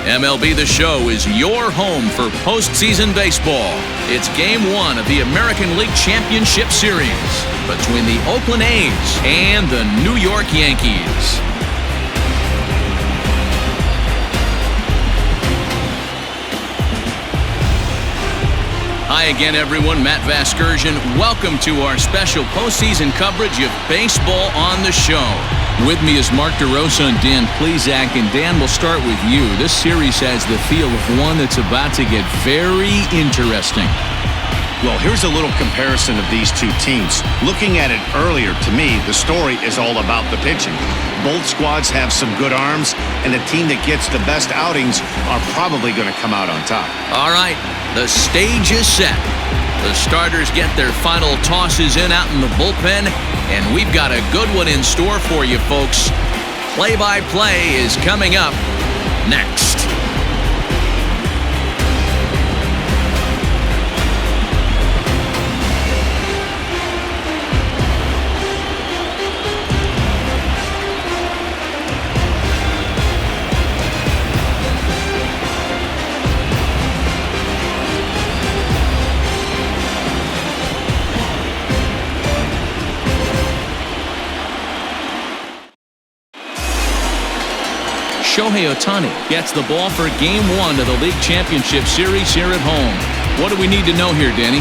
MLB The Show is your home for postseason baseball. It's Game 1 of the American League Championship Series between the Oakland A's and the New York Yankees. Hi again, everyone. Matt Vasgersian. Welcome to our special postseason coverage of Baseball on the Show. With me is Mark DeRosa and Dan Plesac. And Dan, we'll start with you. This series has the feel of one that's about to get very interesting. Well, here's a little comparison of these two teams. Looking at it earlier, to me, the story is all about the pitching. Both squads have some good arms, and the team that gets the best outings are probably going to come out on top. All right, the stage is set. The starters get their final tosses in out in the bullpen, and we've got a good one in store for you, folks. Play-by-play is coming up next. Shohei Ohtani gets the ball for Game 1 of the League Championship Series here at home. What do we need to know here, Danny?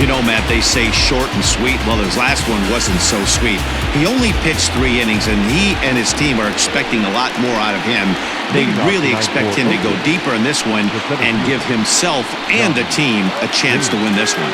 You know, Matt, they say short and sweet. Well, his last one wasn't so sweet. He only pitched 3 innings, and he and his team are expecting a lot more out of him. They really expect him to go deeper in this one and give himself and the team a chance to win this one.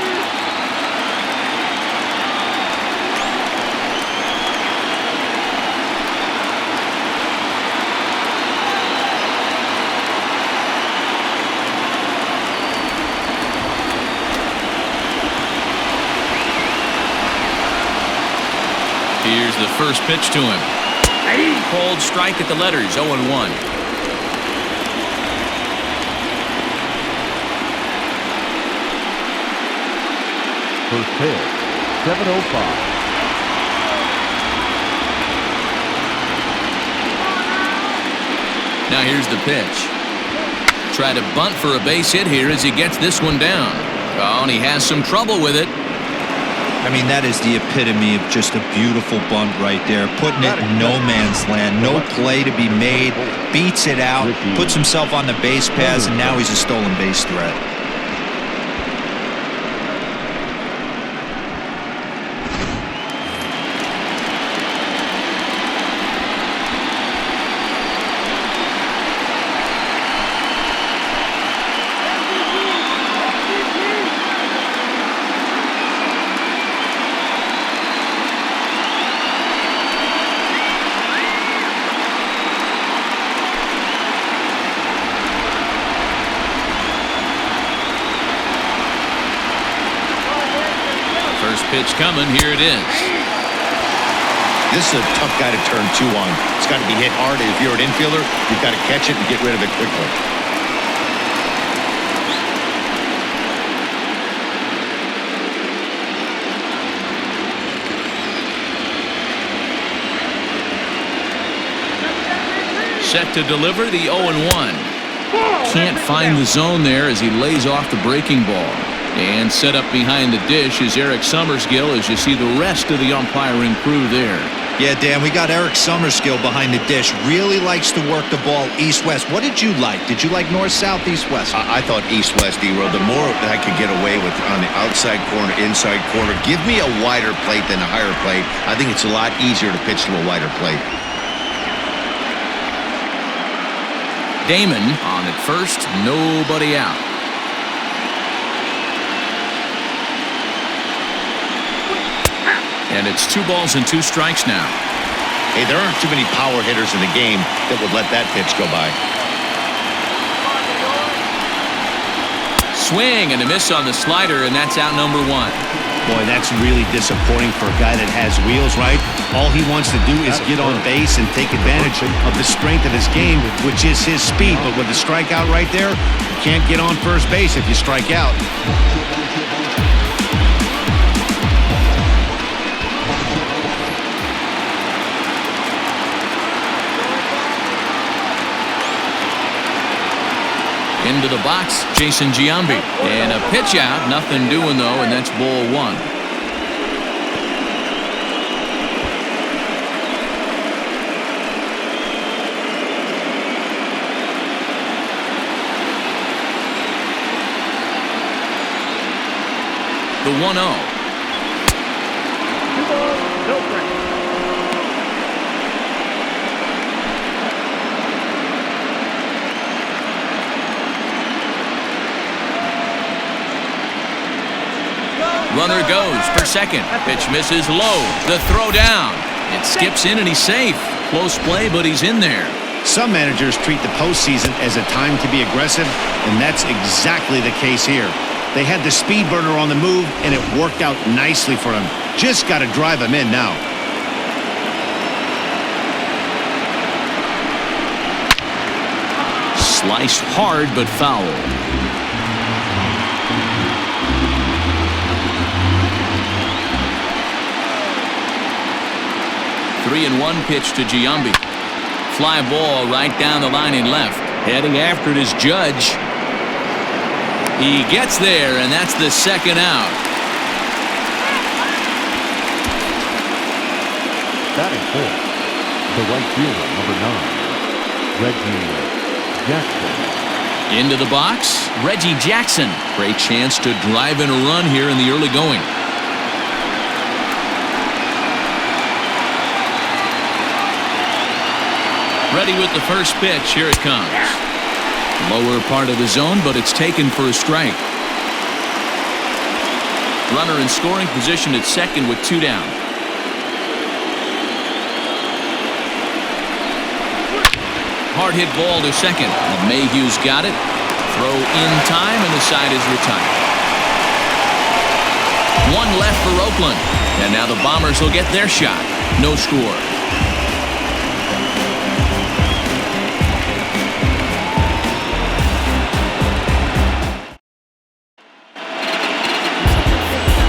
Here's the first pitch to him. Cold strike at the letters, 0-1. First pitch, 7:05. Now here's the pitch. Try to bunt for a base hit here as he gets this one down. Oh, and he has some trouble with it. I mean, that is the epitome of just a beautiful bunt right there. Putting it in no man's land. No play to be made. Beats it out. Puts himself on the base paths, and now he's a stolen base threat. Pitch coming. Here it is. This is a tough guy to turn 2 on. It's got to be hit hard. If you're an infielder, you've got to catch it and get rid of it quickly. Set to deliver the 0-1. Can't find the zone there as he lays off the breaking ball. And set up behind the dish is Eric Summerskill as you see the rest of the umpiring crew there. Yeah, Dan, we got Eric Summerskill behind the dish. Really likes to work the ball east-west. What did you like? Did you like north-south, east-west? I thought east-west, D-Row. The more that I could get away with on the outside corner, inside corner. Give me a wider plate than a higher plate. I think it's a lot easier to pitch to a wider plate. Damon on at first, nobody out. And it's 2 balls and 2 strikes now. Hey, there aren't too many power hitters in the game that would let that pitch go by. Swing and a miss on the slider, and that's out number 1. Boy, that's really disappointing for a guy that has wheels, right? All he wants to do is get on base and take advantage of the strength of his game, which is his speed. But with the strikeout right there, you can't get on first base if you strike out. Into the box, Jason Giambi. And a pitch out, nothing doing though, and that's ball one. The 1-0. Runner goes for second. Pitch misses low. The throw down. It skips in and he's safe. Close play, but he's in there. Some managers treat the postseason as a time to be aggressive, and that's exactly the case here. They had the speed burner on the move, and it worked out nicely for him. Just got to drive him in now. Sliced hard, but foul. Three and one pitch to Giambi. Fly ball right down the line in left. Heading after it is Judge. He gets there, and that's the second out. Batting fourth, the right fielder, number 9, Reggie Jackson. Into the box, Reggie Jackson. Great chance to drive in a run here in the early going. Ready with the first pitch. Here it comes. Lower part of the zone, but it's taken for a strike. Runner in scoring position at second with 2 down. Hard hit ball to second. Mayhew's got it. Throw in time, and the side is retired. One left for Oakland. And now the Bombers will get their shot. No score.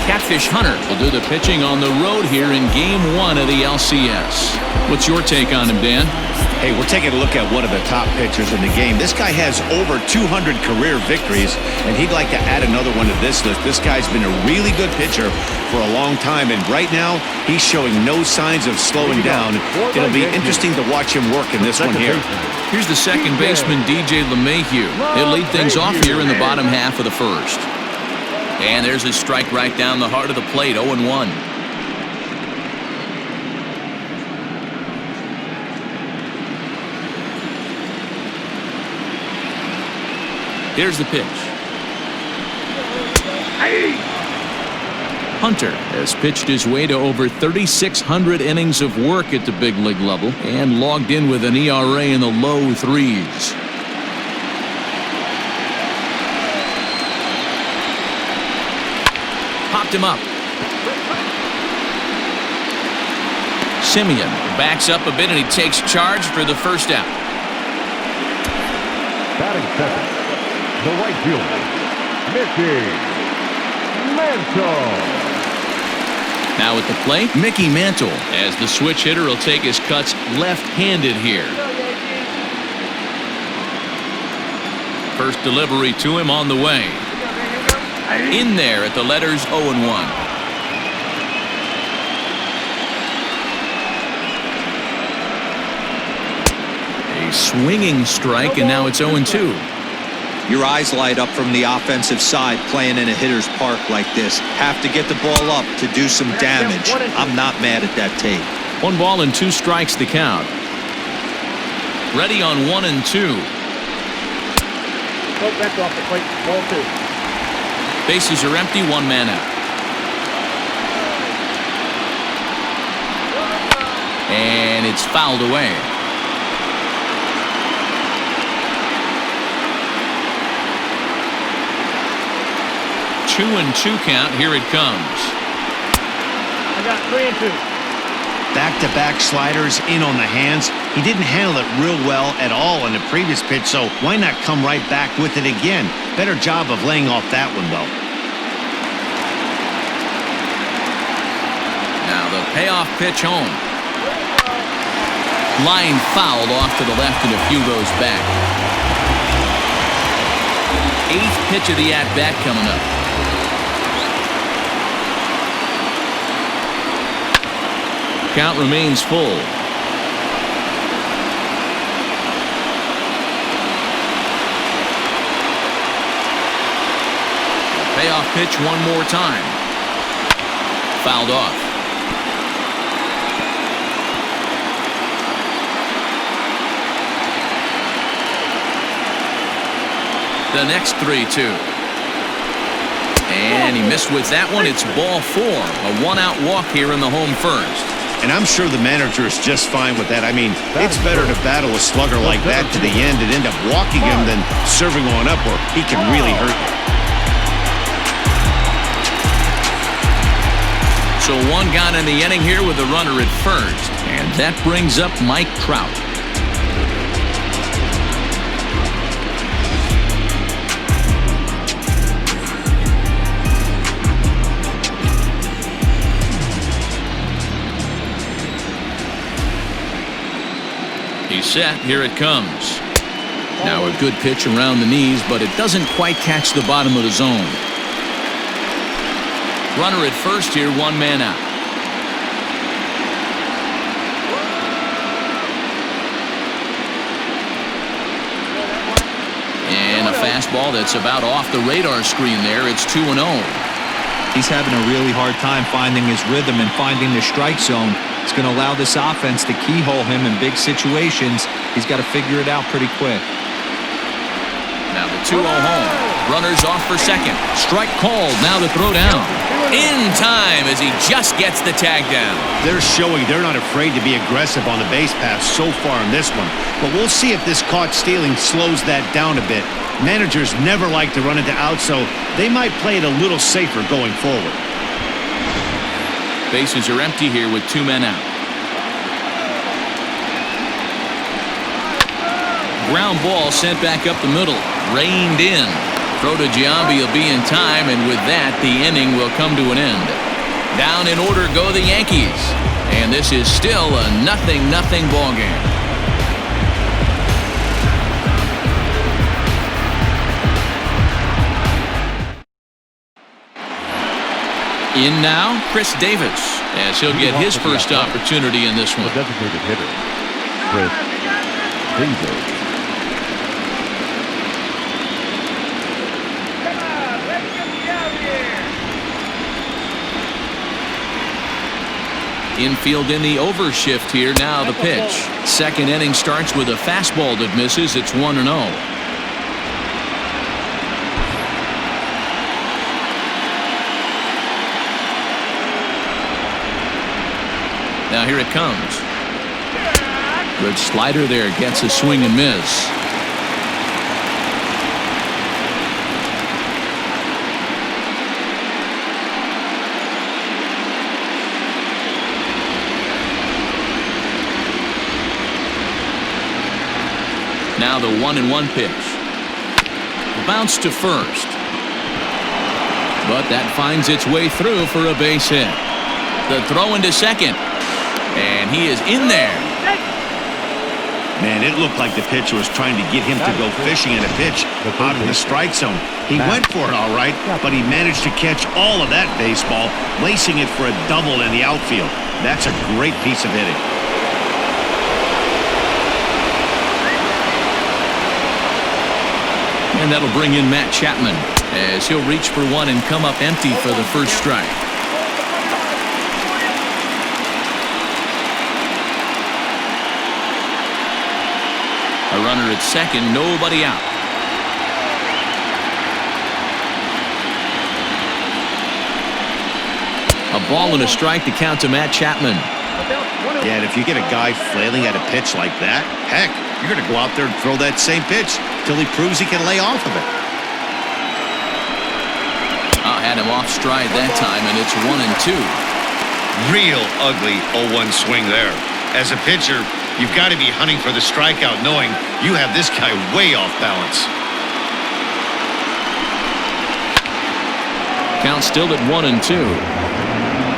Catfish Hunter will do the pitching on the road here in Game 1 of the LCS. What's your take on him, Dan? Hey, we're taking a look at one of the top pitchers in the game. This guy has over 200 career victories, and he'd like to add another one to this list. This guy's been a really good pitcher for a long time, and right now, he's showing no signs of slowing down. It'll be interesting to watch him work in this one here. Here's the second baseman, DJ LeMahieu. He'll lead things off here in the bottom half of the first. And there's a strike right down the heart of the plate, 0-1. Here's the pitch. Hunter has pitched his way to over 3,600 innings of work at the big league level and logged in with an ERA in the low 3s. Popped him up. Simeon backs up a bit and he takes charge for the first out. Batting second, the right fielder, Mickey Mantle. Now at the plate, Mickey Mantle, as the switch hitter will take his cuts left-handed here. First delivery to him on the way. In there at the letters 0-1. A swinging strike, and now it's 0-2. Your eyes light up from the offensive side playing in a hitter's park like this. Have to get the ball up to do some damage. I'm not mad at that tape. 1 ball and 2 strikes the count. Ready on 1 and 2. That's off the plate. Ball 2. Bases are empty, 1 man out. And it's fouled away. Two and 2 count. Here it comes. I got 3 and 2. Back-to-back sliders in on the hands. He didn't handle it real well at all in the previous pitch, so why not come right back with it again? Better job of laying off that one, though. Now the payoff pitch home. Line fouled off to the left, and a few goes back. 8th pitch of the at-bat coming up. Count remains full. Payoff pitch one more time. Fouled off. The next 3-2. And he missed with that one. It's ball 4. A one-out walk here in the home first. And I'm sure the manager is just fine with that. I mean, it's better to battle a slugger like that to the end and end up walking him than serving one up where he can really hurt you. So one gone in the inning here with a runner at first. And that brings up Mike Trout. He's set. Here it comes. Now a good pitch around the knees, but it doesn't quite catch the bottom of the zone. Runner at first here, one man out. And a fastball that's about off the radar screen there. It's 2-0. He's having a really hard time finding his rhythm and finding the strike zone. It's going to allow this offense to keyhole him in big situations. He's got to figure it out pretty quick. Now the 2-0 home. Runners off for second. Strike called. Now the throw down. In time as he just gets the tag down. They're showing they're not afraid to be aggressive on the base pass so far in this one. But we'll see if this caught stealing slows that down a bit. Managers never like to run into outs, so they might play it a little safer going forward. Bases are empty here with 2 men out. Ground ball sent back up the middle. Reined in. Throw to Giambi will be in time, and with that, the inning will come to an end. Down in order go the Yankees. And this is still a 0-0 ball game. In now, Chris Davis, as he'll get his first opportunity in this one. The designated hitter, Chris Davis. Infield in the overshift here. Now the pitch. Second inning starts with a fastball that misses. It's 1-0. Now here it comes. Good slider there. Gets a swing and miss. Now the 1-1 pitch. Bounce to first. But that finds its way through for a base hit. The throw into second. And he is in there. Man, it looked like the pitcher was trying to get him to go fishing at a pitch out of the strike zone. He went for it all right, but he managed to catch all of that baseball, lacing it for a double in the outfield. That's a great piece of hitting. And that'll bring in Matt Chapman as he'll reach for one and come up empty for the first strike. A runner at second, nobody out. A ball and a strike to count to Matt Chapman. Yeah, and if you get a guy flailing at a pitch like that, heck, you're going to go out there and throw that same pitch till he proves he can lay off of it. Had him off stride that time, and it's 1-2. Real ugly 0-1 swing there. As a pitcher, you've got to be hunting for the strikeout, knowing you have this guy way off balance. Count still at 1-2.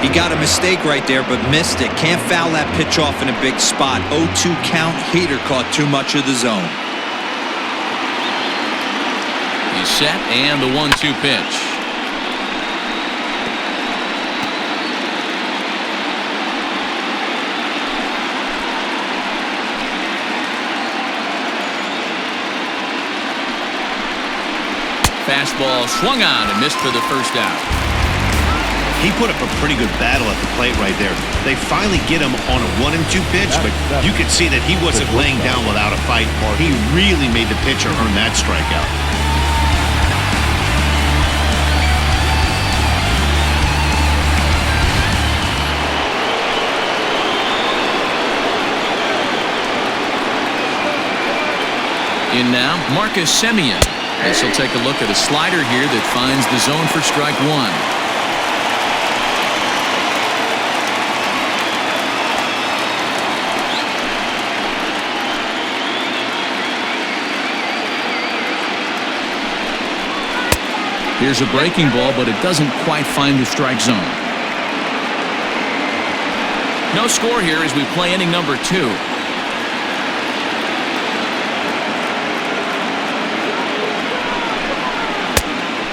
He got a mistake right there, but missed it. Can't foul that pitch off in a big spot. 0-2 count. Heater caught too much of the zone. He's set, and the 1-2 pitch. Fastball swung on and missed for the first out. He put up a pretty good battle at the plate right there. They finally get him on a 1-2 pitch, but you could see that he wasn't laying down without a fight. He really made the pitcher earn that strikeout. In now, Marcus Semien. This will take a look at a slider here that finds the zone for strike one. Here's a breaking ball, but it doesn't quite find the strike zone. No score here as we play inning number 2.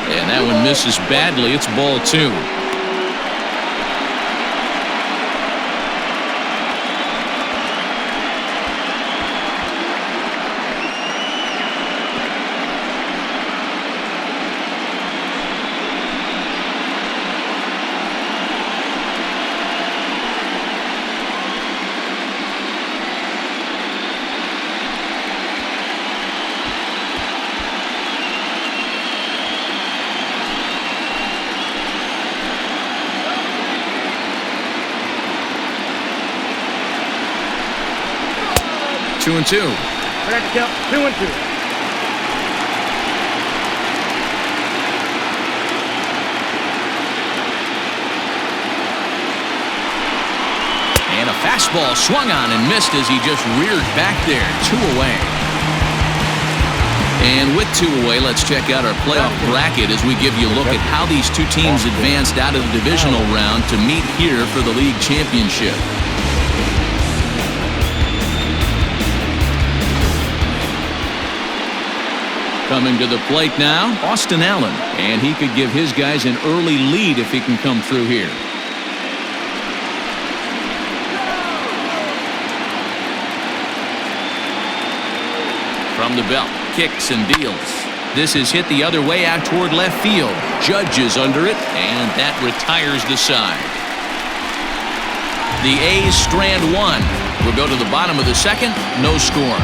And that one misses badly. It's ball 2. Two and 2. I got to count 2 and 2. And a fastball swung on and missed as he just reared back there. 2 away. And with 2 away, let's check out our playoff bracket as we give you a look at how these two teams advanced out of the divisional round to meet here for the league championship. Coming to the plate now, Austin Allen. And he could give his guys an early lead if he can come through here. From the belt, kicks and deals. This is hit the other way out toward left field. Judge is under it, and that retires the side. The A's strand 1. We'll go to the bottom of the second, no score.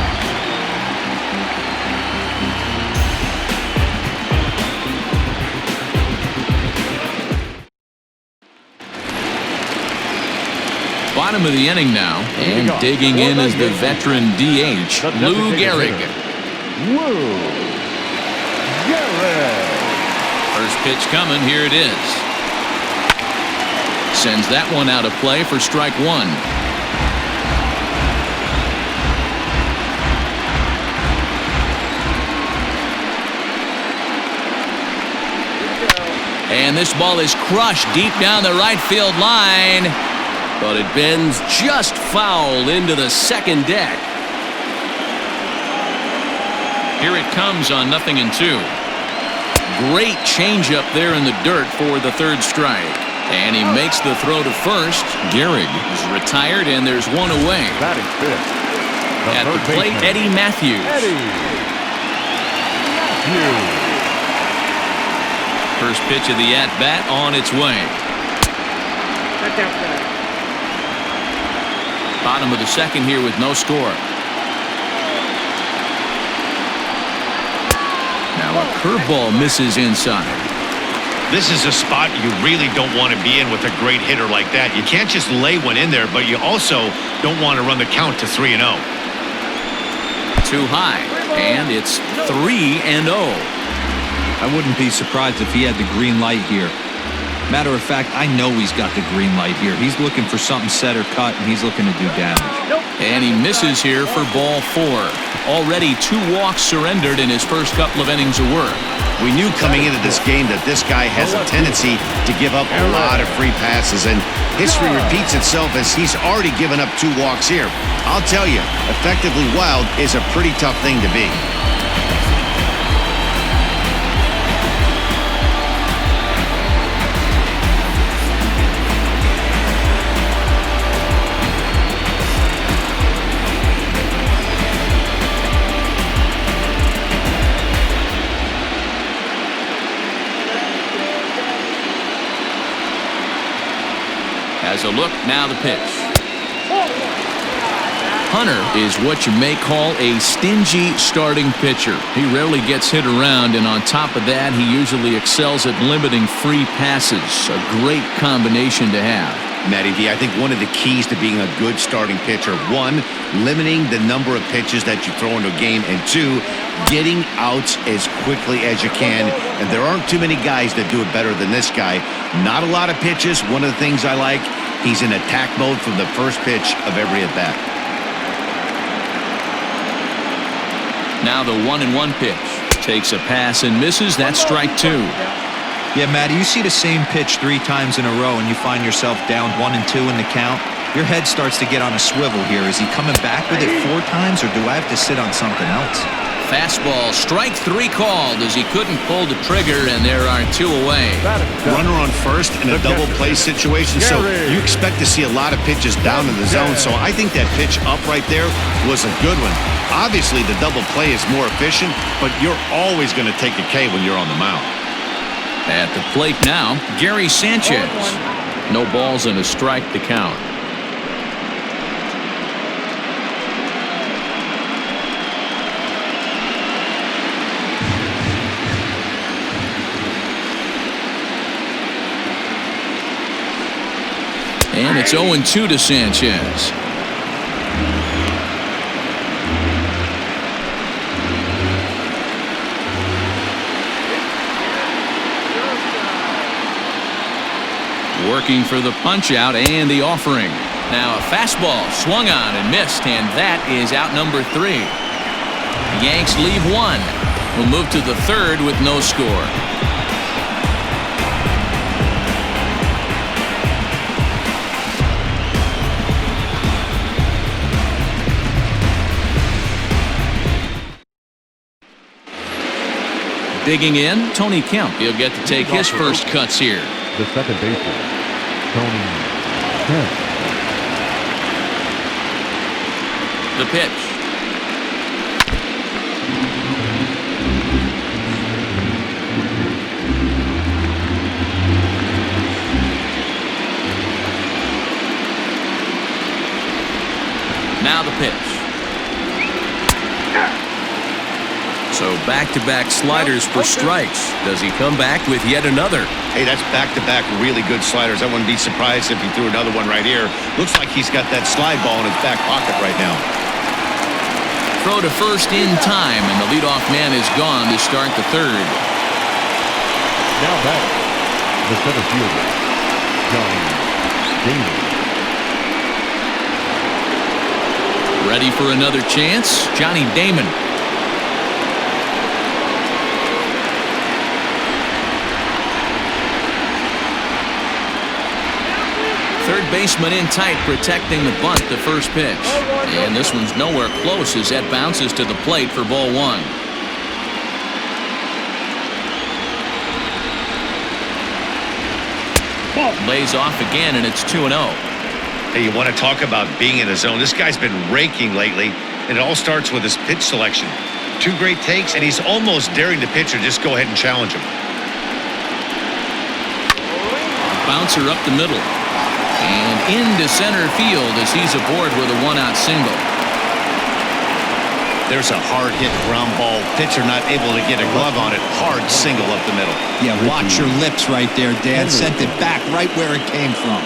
Bottom of the inning now, and digging in is the veteran DH, Lou Gehrig. Lou Gehrig. First pitch coming, here it is. Sends that one out of play for strike 1. And this ball is crushed deep down the right field line. But it bends just foul into the second deck. Here it comes on 0-2. Great changeup there in the dirt for the third strike. And he makes the throw to first. Gehrig is retired, and there's 1 away. Batting fifth. At the plate, Eddie Matthews. First pitch of the at-bat on its way. Bottom of the second here with no score. Now a curveball misses inside. This is a spot you really don't want to be in with a great hitter like that. You can't just lay one in there, but you also don't want to run the count to 3-0. Too high, and it's 3-0. I wouldn't be surprised if he had the green light here. Matter of fact, I know he's got the green light here. He's looking for something set or cut, and he's looking to do damage. And he misses here for ball 4. Already 2 walks surrendered in his first couple of innings of work. We knew coming into this game that this guy has a tendency to give up a lot of free passes, and history repeats itself as he's already given up 2 walks here. I'll tell you, effectively wild is a pretty tough thing to be. So look, now the pitch. Hunter is what you may call a stingy starting pitcher. He rarely gets hit around, and on top of that, he usually excels at limiting free passes. A great combination to have. Matty D, I think one of the keys to being a good starting pitcher, one, limiting the number of pitches that you throw into a game, and two, getting outs as quickly as you can. And there aren't too many guys that do it better than this guy. Not a lot of pitches. One of the things I like, he's in attack mode from the first pitch of every at-bat. Now the 1-1 pitch. Takes a pass and misses. That's strike two. Yeah, Matty, you see the same pitch 3 times in a row and you find yourself down 1-2 in the count. Your head starts to get on a swivel here. Is he coming back with it 4 times, or do I have to sit on something else? Fastball, strike 3 called as he couldn't pull the trigger, and there are 2 away. Runner on first in a double play situation, so you expect to see a lot of pitches down in the zone. So I think that pitch up right there was a good one. Obviously, the double play is more efficient, but you're always going to take a K when you're on the mound. At the plate now, Gary Sanchez. No balls and a strike to count. And it's 0-2 to Sanchez. Working for the punch-out and the offering. Now a fastball swung on and missed, and that is out number 3. The Yanks leave 1. We'll move to the 3rd with no score. Digging in, Tony Kemp. He'll get to take his first cuts here. The second baseman, Tony Kemp. The pitch. Now the pitch. So back-to-back sliders for strikes. Does he come back with yet another? Hey, that's back-to-back really good sliders. I wouldn't be surprised if he threw another one right here. Looks like he's got that slide ball in his back pocket right now. Throw to first in time, and the leadoff man is gone to start the 3rd. Now back, the center fielder, Johnny Damon. Ready for another chance? Johnny Damon. Third baseman in tight, protecting the bunt to first pitch. And this one's nowhere close as that bounces to the plate for ball 1. Lays off again, and it's 2-0. Hey, you want to talk about being in the zone? This guy's been raking lately, and it all starts with his pitch selection. 2 great takes, and he's almost daring the pitcher just go ahead and challenge him. Bouncer up the middle. And into center field as he's aboard with a 1-out single. There's a hard hit ground ball. Pitcher not able to get a glove on it. Hard single up the middle. Yeah, watch your lips right there, Dan. Sent it back right where it came from.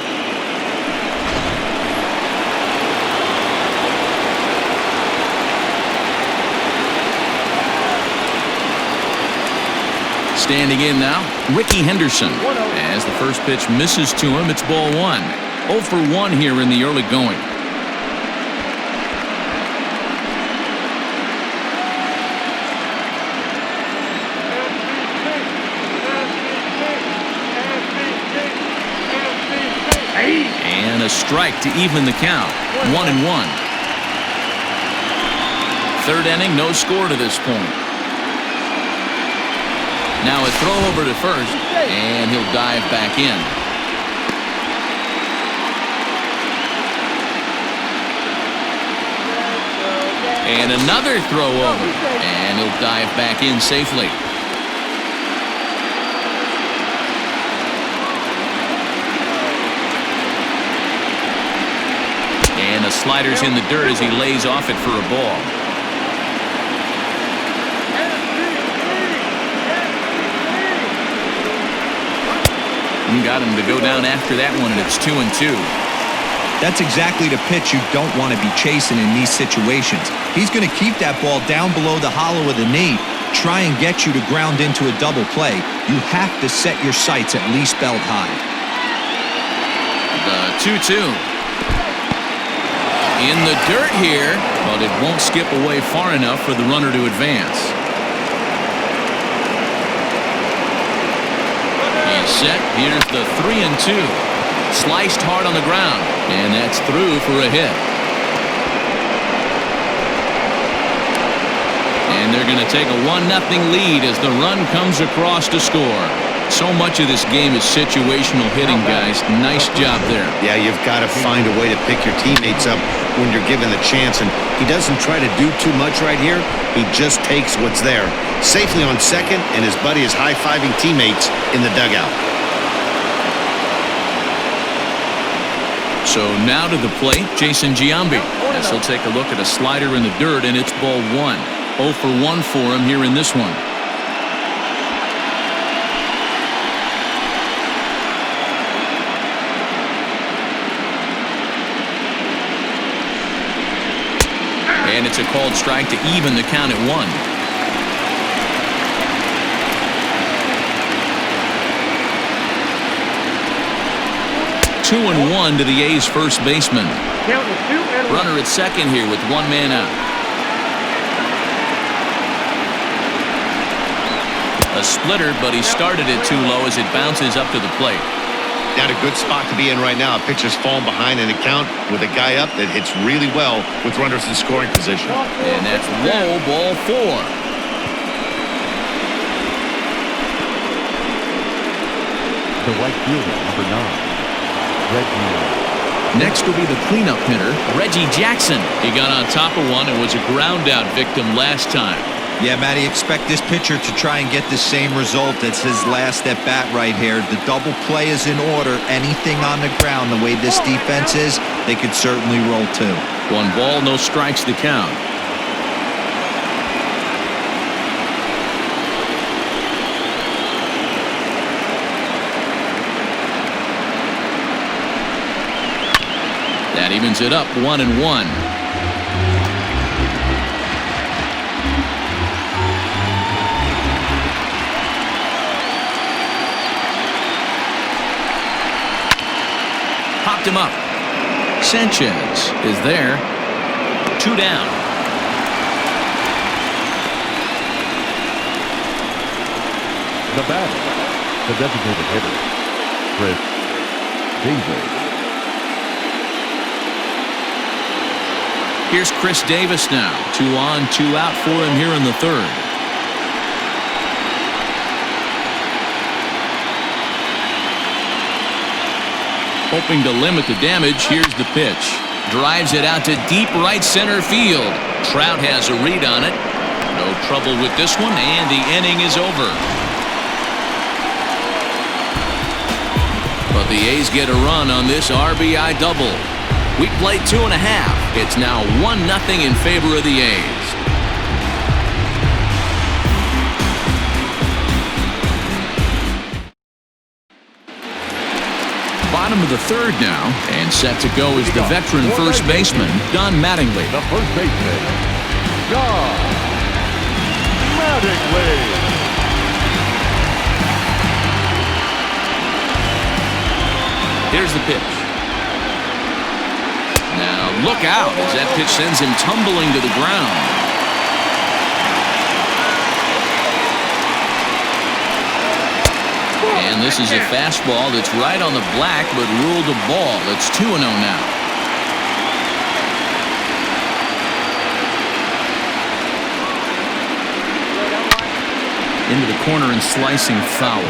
Standing in now, Ricky Henderson. As the first pitch misses to him, it's ball 1. 0 for 1 here in the early going. And a strike to even the count. 1-1. 3rd inning, no score to this point. Now a throw over to first, and he'll dive back in. And another throw over, and he'll dive back in safely. the slider's in the dirt as he lays off it for a ball. And got him to go down after that one, and it's 2-2. That's exactly the pitch you don't want to be chasing in these situations. He's going to keep that ball down below the hollow of the knee, try and get you to ground into a double play. You have to set your sights at least belt high. The 2-2. In the dirt here, but it won't skip away far enough for the runner to advance. He's set. Here's the 3-2. Sliced hard on the ground, and that's through for a hit. And they're going to take a 1-0 lead as the run comes across to score. So much of this game is situational hitting, guys. Nice job there. Yeah, you've got to find a way to pick your teammates up when you're given the chance, and he doesn't try to do too much right here. He just takes what's there. Safely on second, and his buddy is high-fiving teammates in the dugout. So now to the plate, Jason Giambi, as he'll take a look at a slider in the dirt, and it's ball 1. 0 for 1 for him here in this one. And it's a called strike to even the count at 1. Two and 1 to the A's first baseman. Runner at second here with 1 man out. A splitter, but he started it too low as it bounces up to the plate. Not a good spot to be in right now. A pitcher's falling behind in the count with a guy up that hits really well with runners in scoring position. And that's low, ball 4. The right fielder, number 9. Next will be the cleanup hitter, Reggie Jackson. He got on top of one and was a ground out victim last time. Yeah, Matty, expect this pitcher to try and get the same result as his last at bat right here. The double play is in order. Anything on the ground, the way this defense is, they could certainly roll 2. 1 ball, no strikes to count. That evens it up, 1-1. Popped him up. Sanchez is there. 2 down. The batter, the designated hitter, Chris Davis. Here's Chris Davis now. 2 on, 2 out for him here in the 3rd. Hoping to limit the damage, here's the pitch. Drives it out to deep right center field. Trout has a read on it. No trouble with this one, and the inning is over. But the A's get a run on this RBI double. We played 2.5. It's now 1-0 in favor of the A's. Bottom of the 3rd now, and set to go is the veteran first baseman, Don Mattingly. The first baseman, Don Mattingly. Here's the pitch. Now look out as that pitch sends him tumbling to the ground. And this is a fastball that's right on the black but ruled a ball. It's 2-0 now. Into the corner and slicing foul.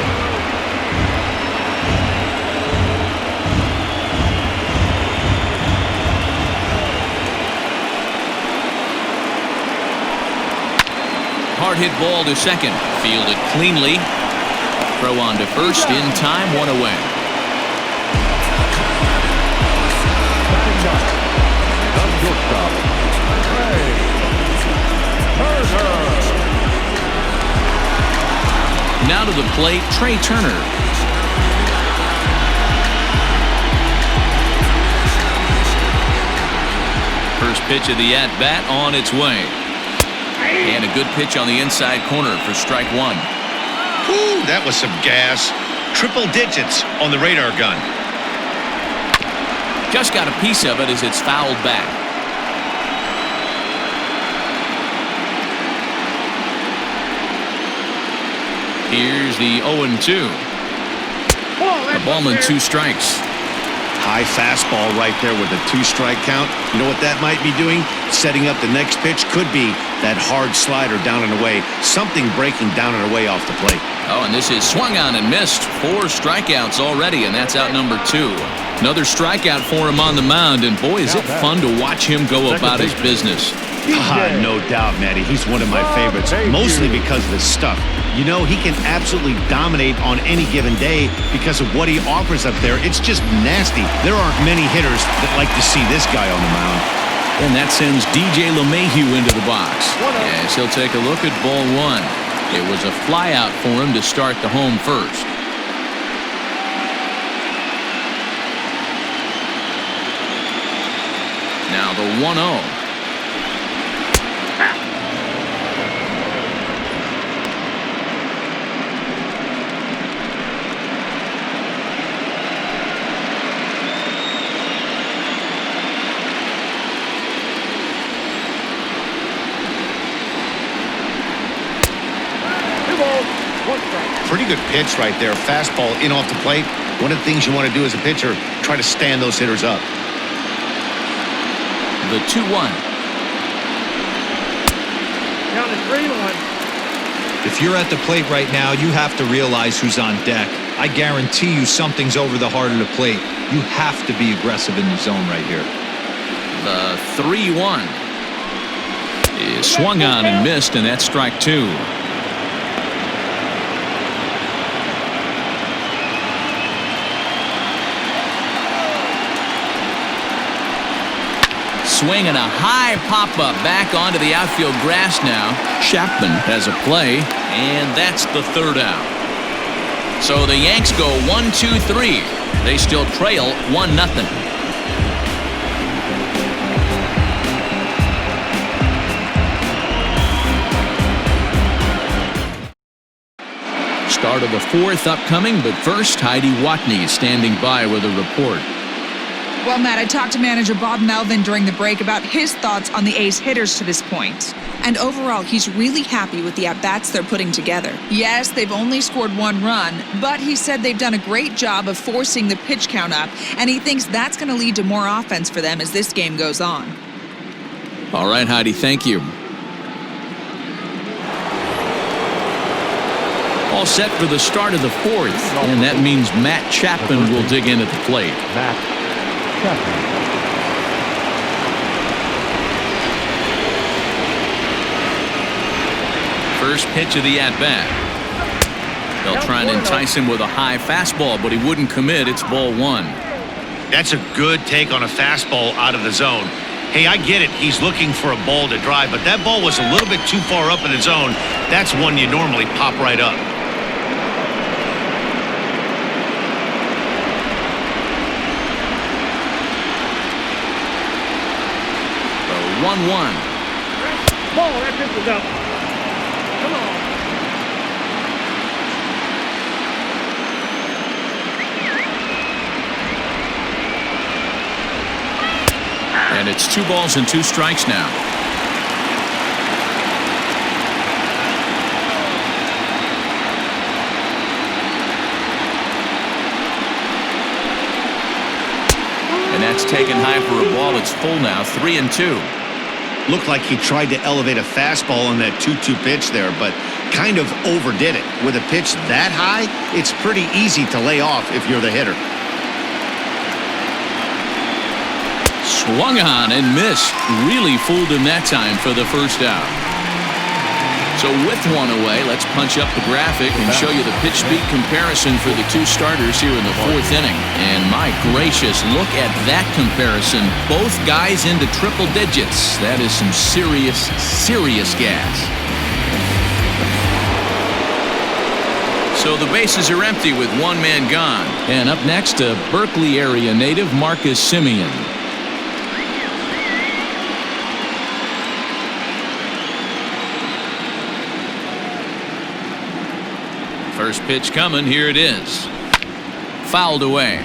Hard hit ball to second. Fielded cleanly. Throw on to first in time, 1 away. to the plate, Trey Turner. First pitch of the at-bat on its way. And a good pitch on the inside corner for strike one. Ooh, that was some gas. Triple digits on the radar gun. Just got a piece of it as it's fouled back. Here's the 0-2. A ball and 2 strikes. High fastball right there with a 2-strike count. You know what that might be doing? Setting up the next pitch. Could be that hard slider down and away. Something breaking down and away off the plate. Oh, and this is swung on and missed. 4 strikeouts already, and that's out number 2. Another strikeout for him on the mound, and boy, is it fun to watch him go about his business. No doubt, Matty. He's one of my favorites, mostly because of his stuff. You know, he can absolutely dominate on any given day because of what he offers up there. It's just nasty. There aren't many hitters that like to see this guy on the mound. And that sends DJ LeMahieu into the box. As he'll take a look at ball 1. It was a flyout for him to start the home first. Now the 1-0. Pretty good pitch right there. Fastball in off the plate. One of the things you want to do as a pitcher, try to stand those hitters up. The 2-1. Count is 3-1. If you're at the plate right now, you have to realize who's on deck. I guarantee you something's over the heart of the plate. You have to be aggressive in the zone right here. The 3-1 is swung on and missed, and that's strike 2. Swing and a high pop-up back onto the outfield grass now. Chapman has a play, and that's the 3rd out. So the Yanks go 1-2-3. They still trail 1-0. Start of the 4th upcoming, but first, Heidi Watney is standing by with a report. Well, Matt, I talked to manager Bob Melvin during the break about his thoughts on the A's hitters to this point. And overall, he's really happy with the at-bats they're putting together. Yes, they've only scored 1 run, but he said they've done a great job of forcing the pitch count up, and he thinks that's going to lead to more offense for them as this game goes on. All right, Heidi, thank you. All set for the start of the 4th, and that means Matt Chapman will dig in at the plate. Matt Chapman. First pitch of the at-bat. They'll try and entice him with a high fastball, but he wouldn't commit. It's ball 1. That's a good take on a fastball out of the zone. Hey, I get it. He's looking for a ball to drive, but that ball was a little bit too far up in the zone. That's one you normally pop right up. The 1-1. Ball, that pitch was up. Come on. And it's 2 balls and 2 strikes now. And that's taken high for a ball. It's full now, 3-2. Looked like he tried to elevate a fastball on that 2-2 pitch there, but kind of overdid it. With a pitch that high, it's pretty easy to lay off if you're the hitter. Swung on and missed. Really fooled him that time for the first out. So with 1 away, let's punch up the graphic and show you the pitch speed comparison for the 2 starters here in the 4th inning. And my gracious, look at that comparison. Both guys into triple digits. That is some serious gas. So So the bases are empty with one man gone. And up next, a Berkeley area native, Marcus Semien. First pitch coming. Here it is. Fouled away.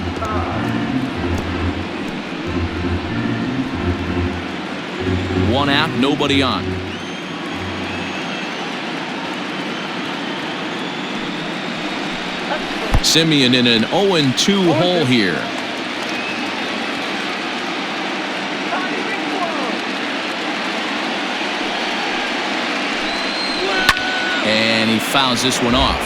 One out, nobody on. Semien in an 0-2 hole here. And he fouls this one off.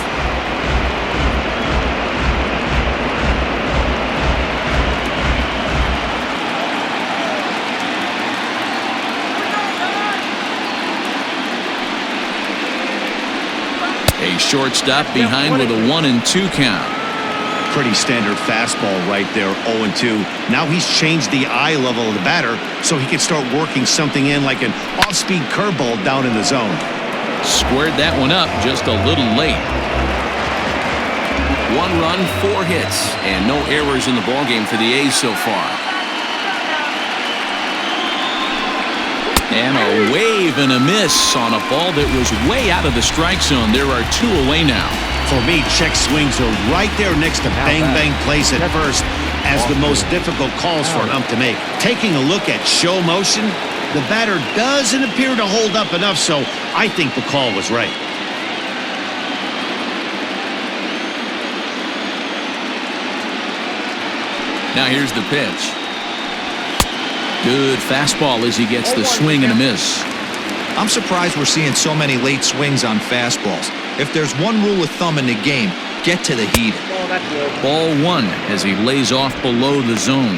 A shortstop behind with a 1-2 count. Pretty standard fastball right there, 0-2. Now he's changed the eye level of the batter so he can start working something in like an off-speed curveball down in the zone. Squared that one up just a little late. 1 run, 4 hits, and no errors in the ballgame for the A's so far. And a wave and a miss on a ball that was way out of the strike zone. There are 2 away now. For me, check swings are right there next to bang plays at first as the most difficult calls for an ump to make. Taking a look at show motion, the batter doesn't appear to hold up enough, so I think the call was right. Now here's the pitch. Good fastball as he gets the swing and a miss. I'm surprised we're seeing so many late swings on fastballs. If there's one rule of thumb in the game, get to the heater. Ball 1 as he lays off below the zone.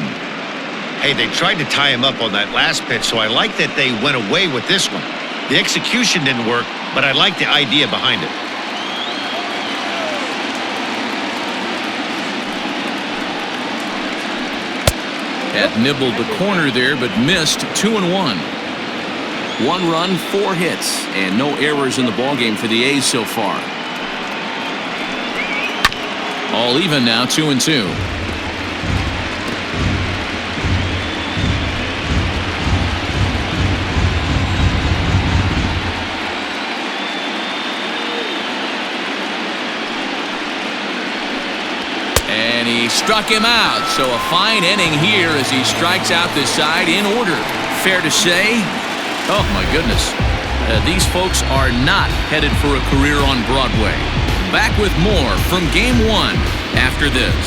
Hey, they tried to tie him up on that last pitch, so I like that they went away with this one. The execution didn't work, but I like the idea behind it. Had nibbled the corner there, but missed. 2-1. 1 run, 4 hits, and no errors in the ballgame for the A's so far. All even now, 2-2. And he struck him out. So a fine inning here as he strikes out this side in order. Fair to say, oh my goodness, these folks are not headed for a career on Broadway. Back with more from Game 1 after this.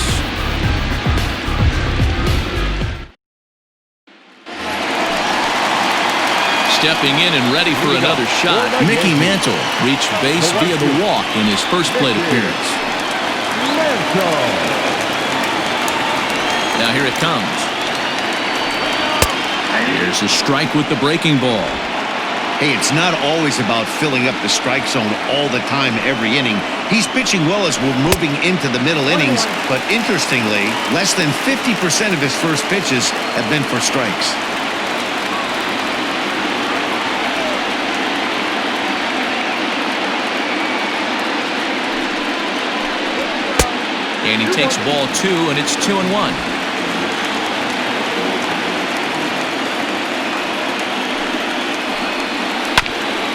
Stepping in and ready for another shot, Mickey Mantle reached base via the walk in his first plate appearance. Now here it comes. Here's a strike with the breaking ball. Hey, it's not always about filling up the strike zone all the time every inning. He's pitching well as we're moving into the middle innings, but interestingly, less than 50% of his first pitches have been for strikes. And he takes ball 2, and it's 2-1.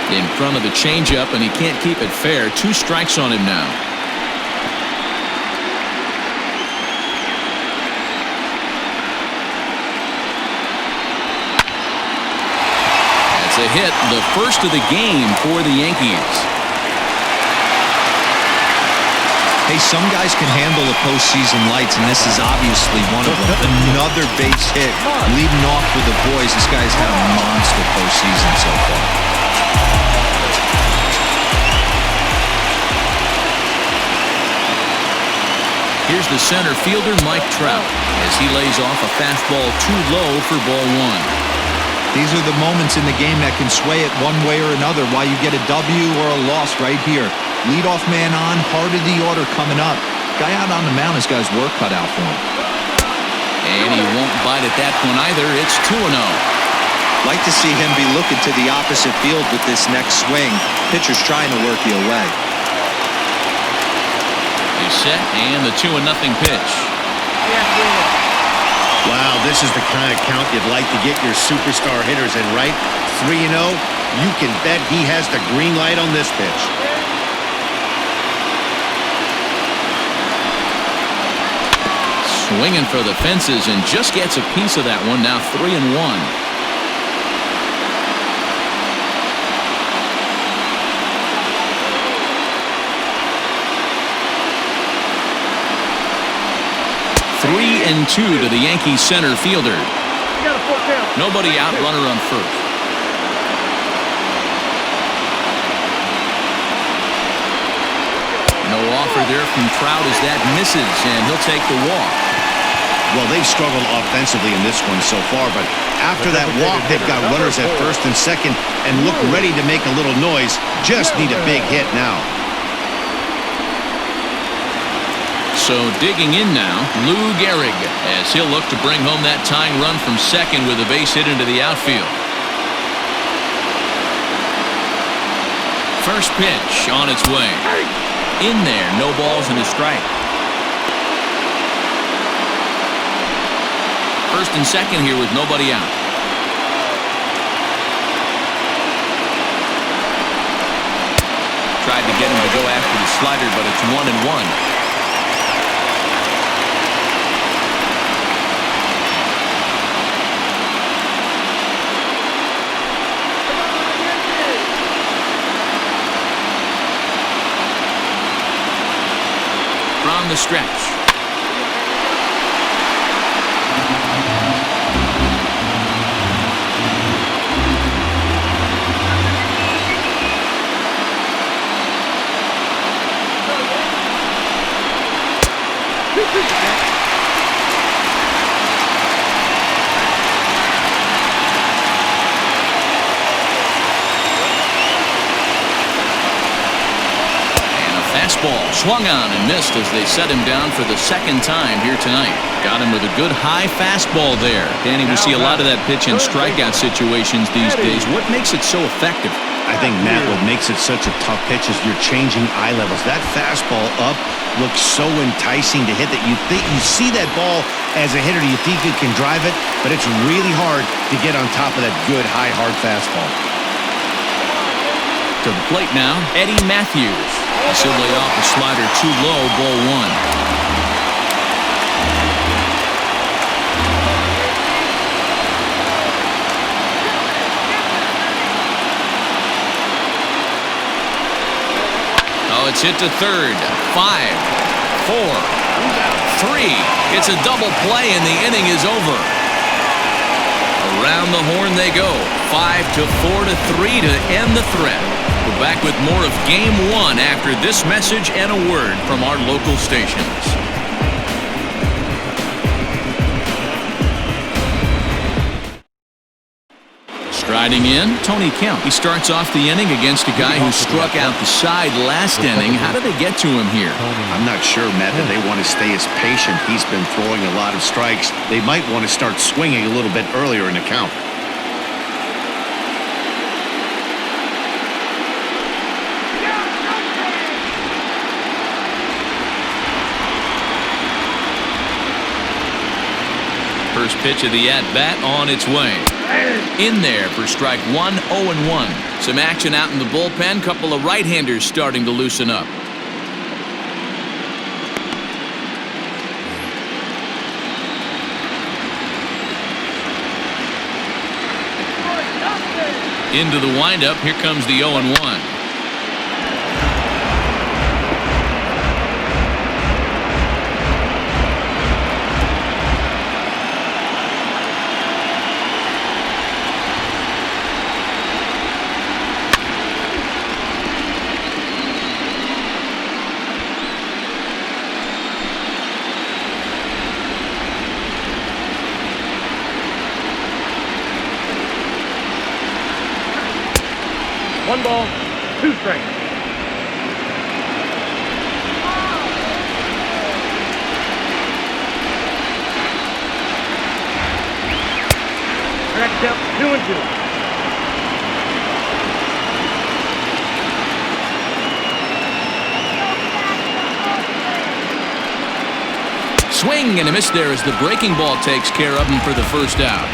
In front of the changeup, and he can't keep it fair. 2 strikes on him now. That's a hit, the first of the game for the Yankees. Hey, some guys can handle the postseason lights, and this is obviously one of them. Another base hit, leading off with the boys. This guy's had a monster postseason so far. Here's the center fielder, Mike Trout, as he lays off a fastball too low for ball 1. These are the moments in the game that can sway it one way or another, why you get a W or a loss right here. Leadoff man on, heart of the order coming up. Guy out on the mound has got his work cut out for him. And he won't bite at that one either. It's 2-0. Like to see him be looking to the opposite field with this next swing. Pitcher's trying to work you away. He's set, and the 2-0 pitch. Wow, this is the kind of count you'd like to get your superstar hitters in, right? 3-0, you can bet he has the green light on this pitch. Swinging for the fences and just gets a piece of that one. Now 3-1. Three and 2 to the Yankees center fielder. Nobody out, runner on first. No offer there from Trout as that misses, and he'll take the walk. Well, they've struggled offensively in this one so far, but after that walk, they've got runners at first and second and look ready to make a little noise. Just need a big hit now. So digging in now, Lou Gehrig, as he'll look to bring home that tying run from second with a base hit into the outfield. First pitch on its way. In there, no balls and a strike. First and second here with nobody out. Tried to get him to go after the slider, but it's 1-1. From the stretch. Fastball swung on and missed as they set him down for the second time here tonight. Got him with a good high fastball there. Danny, we see a lot of that pitch in strikeout situations these days. What makes it so effective? I think, Matt, what makes it such a tough pitch is you're changing eye levels. That fastball up looks so enticing to hit that you see that ball as a hitter, you think you can drive it, but it's really hard to get on top of that good high hard fastball. To the plate now, Eddie Matthews. He'll lay off the slider too low, ball one. Oh, it's hit to third. 5, 4, 3. It's a double play and the inning is over. Around the horn they go. 5-4-3 to end the threat. We're back with more of Game 1 after this message and a word from our local stations. Striding in, Tony Kemp. He starts off the inning against a guy who struck out the side last inning. How did they get to him here? I'm not sure, Matt, that they want to stay as patient. He's been throwing a lot of strikes. They might want to start swinging a little bit earlier in the count. First pitch of the at-bat on its way. In there for strike 1, 0-1. Some action out in the bullpen. Couple of right-handers starting to loosen up. Into the windup. Here comes the 0-1. One ball, 2 strikes. Correct count, 2-2. Swing and a miss there as the breaking ball takes care of him for the first out.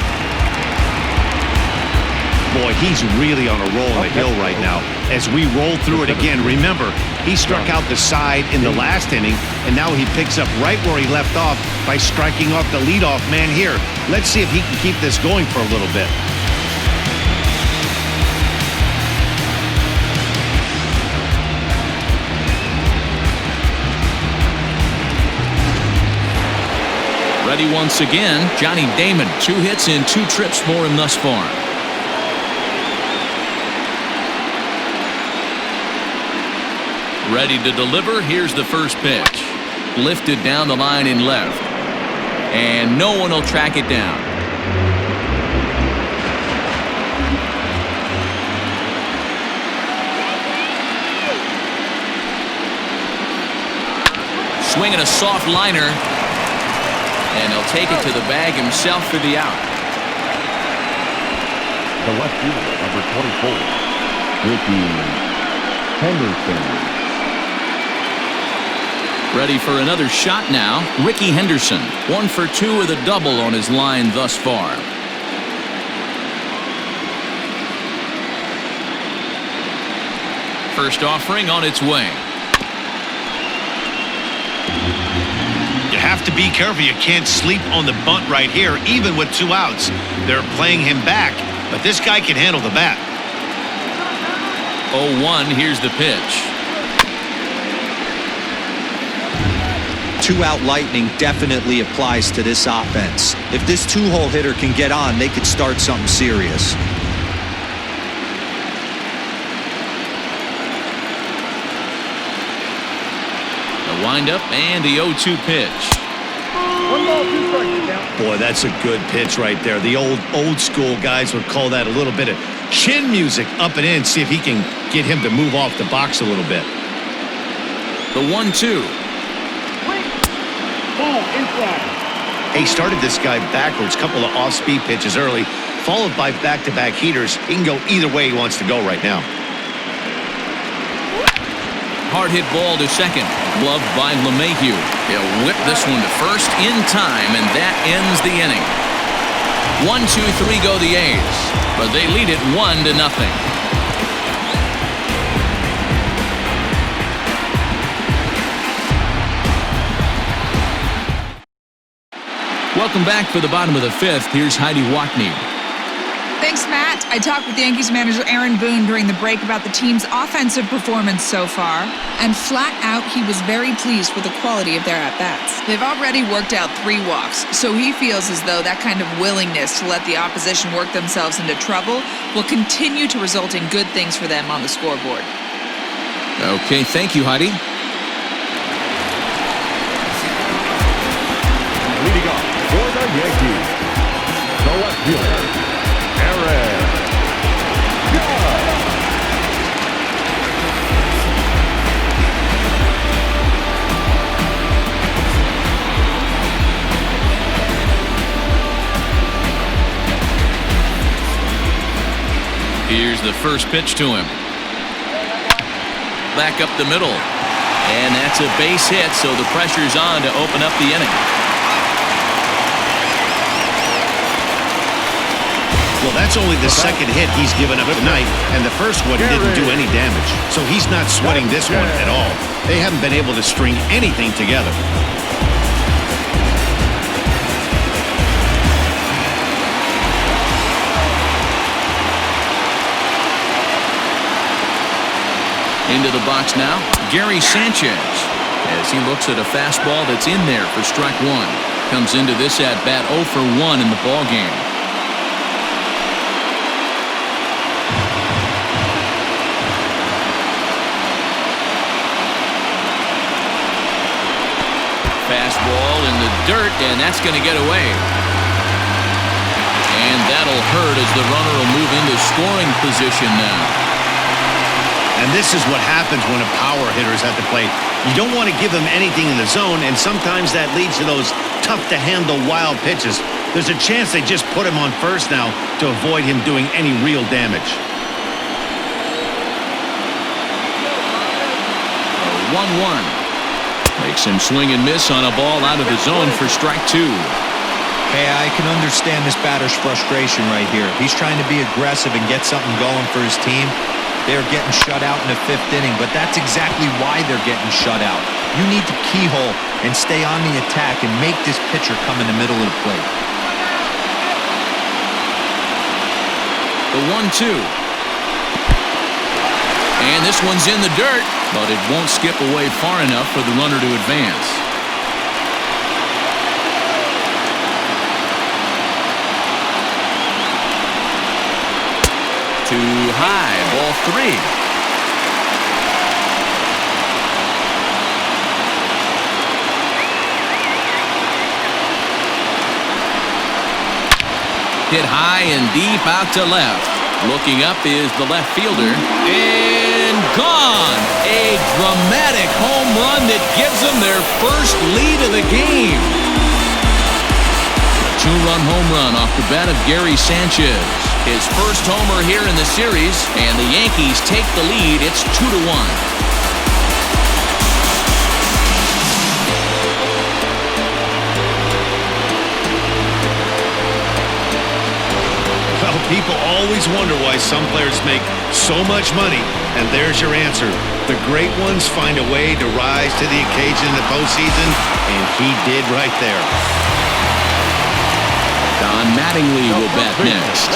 Boy, he's really on a roll on the hill right now. As we roll through it again, remember, he struck out the side in the last inning, and now he picks up right where he left off by striking off the leadoff man here. Let's see if he can keep this going for a little bit. Ready once again, Johnny Damon. 2 hits and 2 trips for him thus far. Ready to deliver. Here's the first pitch. Lifted down the line in left. And no one will track it down. Swinging a soft liner. And he'll take it to the bag himself for the out. The left fielder, number 24, Ricky Henderson. Ready for another shot now. Ricky Henderson, 1 for 2 with a double on his line thus far. First offering on its way. You have to be careful. You can't sleep on the bunt right here, even with 2 outs. They're playing him back, but this guy can handle the bat. 0-1, here's the pitch. 2-out lightning definitely applies to this offense. If this 2-hole hitter can get on, they could start something serious. The windup and the 0-2 pitch. 1 ball, 2 strikes now. Boy, that's a good pitch right there. The old school guys would call that a little bit of chin music up and in. See if he can get him to move off the box a little bit. The 1-2. Ball, inside. He started this guy backwards, couple of off-speed pitches early, followed by back-to-back heaters. He can go either way he wants to go right now. Hard hit ball to second. Gloved by LeMahieu. He'll whip this one to first in time, and that ends the inning. 1-2-3 go the A's, but they lead it 1-0. Welcome back for the bottom of the 5th. Here's Heidi Watney. Thanks, Matt. I talked with Yankees manager Aaron Boone during the break about the team's offensive performance so far, and flat out, he was very pleased with the quality of their at-bats. They've already worked out 3 walks, so he feels as though that kind of willingness to let the opposition work themselves into trouble will continue to result in good things for them on the scoreboard. Okay, thank you, Heidi. Leading off for the Yankees, the left fielder, Aaron Judge. Here's the first pitch to him. Back up the middle. And that's a base hit, so the pressure's on to open up the inning. Well, that's only the second hit he's given up tonight, and the first one didn't do any damage. So he's not sweating this one at all. They haven't been able to string anything together. Into the box now, Gary Sanchez, as he looks at a fastball that's in there for strike 1. Comes into this at-bat 0 for 1 in the ballgame. Fastball in the dirt, and that's going to get away. And that'll hurt as the runner will move into scoring position now. And this is what happens when a power hitter is at the plate. You don't want to give him anything in the zone, and sometimes that leads to those tough-to-handle wild pitches. There's a chance they just put him on first now to avoid him doing any real damage. 1-1. Makes him swing and miss on a ball out of the zone for strike 2. Hey, I can understand this batter's frustration right here. He's trying to be aggressive and get something going for his team. They're getting shut out in the 5th inning, but that's exactly why they're getting shut out. You need to keyhole and stay on the attack and make this pitcher come in the middle of the plate. The 1-2. And this one's in the dirt, but it won't skip away far enough for the runner to advance. Too high, ball 3. Hit high and deep out to left. Looking up is the left fielder. And gone! A dramatic home run that gives them their first lead of the game. A 2-run home run off the bat of Gary Sanchez. His first homer here in the series, and the Yankees take the lead. It's 2-1. Well, people always wonder why some players make so much money, and there's your answer. The great ones find a way to rise to the occasion in the postseason, and he did right there. Don Mattingly will bat next.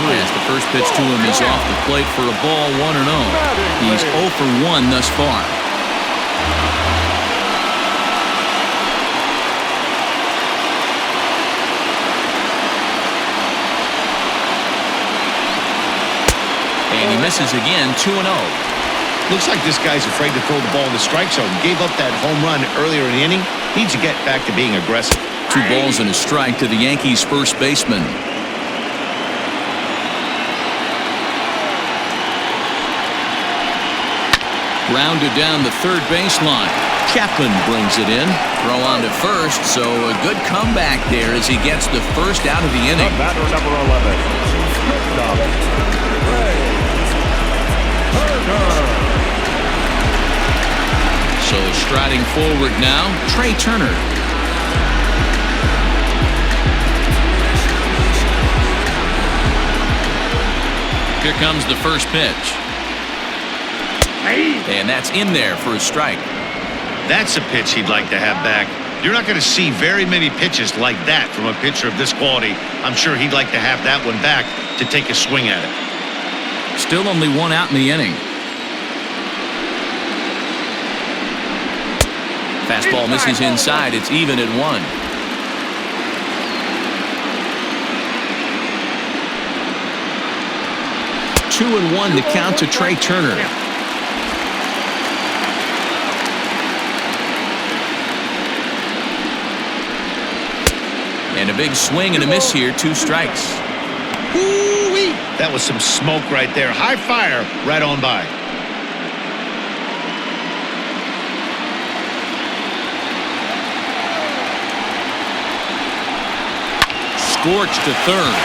As the first pitch to him is off the plate for a ball, 1-0. He's 0 for 1 thus far. And he misses again, 2-0. Looks like this guy's afraid to throw the ball in the strike zone. Gave up that home run earlier in the inning. Needs to get back to being aggressive. 2 balls and a strike to the Yankees' first baseman. Grounded down the third baseline. Chapman brings it in. Throw on to first, so a good comeback there as he gets the first out of the inning. Batter number 11. So striding forward now, Trey Turner. Here comes the first pitch. And that's in there for a strike. That's a pitch he'd like to have back. You're not going to see very many pitches like that from a pitcher of this quality. I'm sure he'd like to have that one back to take a swing at it. Still only 1 out in the inning. Fastball misses inside. It's even at 1. Two and 1 to count to Trey Turner. And a big swing and a miss here. 2 strikes. Woo-wee! That was some smoke right there. High fire right on by. Scorched to third.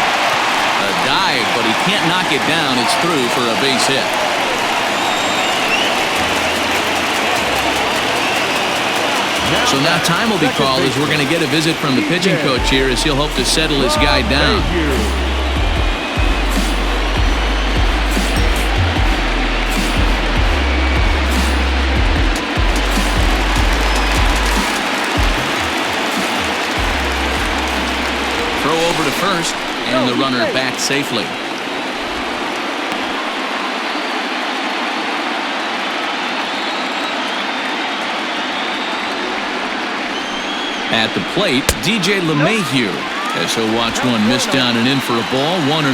A dive, but he can't knock it down. It's through for a base hit. So now time will be called as we're going to get a visit from the pitching coach here as he'll hope to settle his guy down. Throw over to first, and the runner back safely. At the plate, DJ LeMahieu, as he'll watch one miss down and in for a ball, 1-0.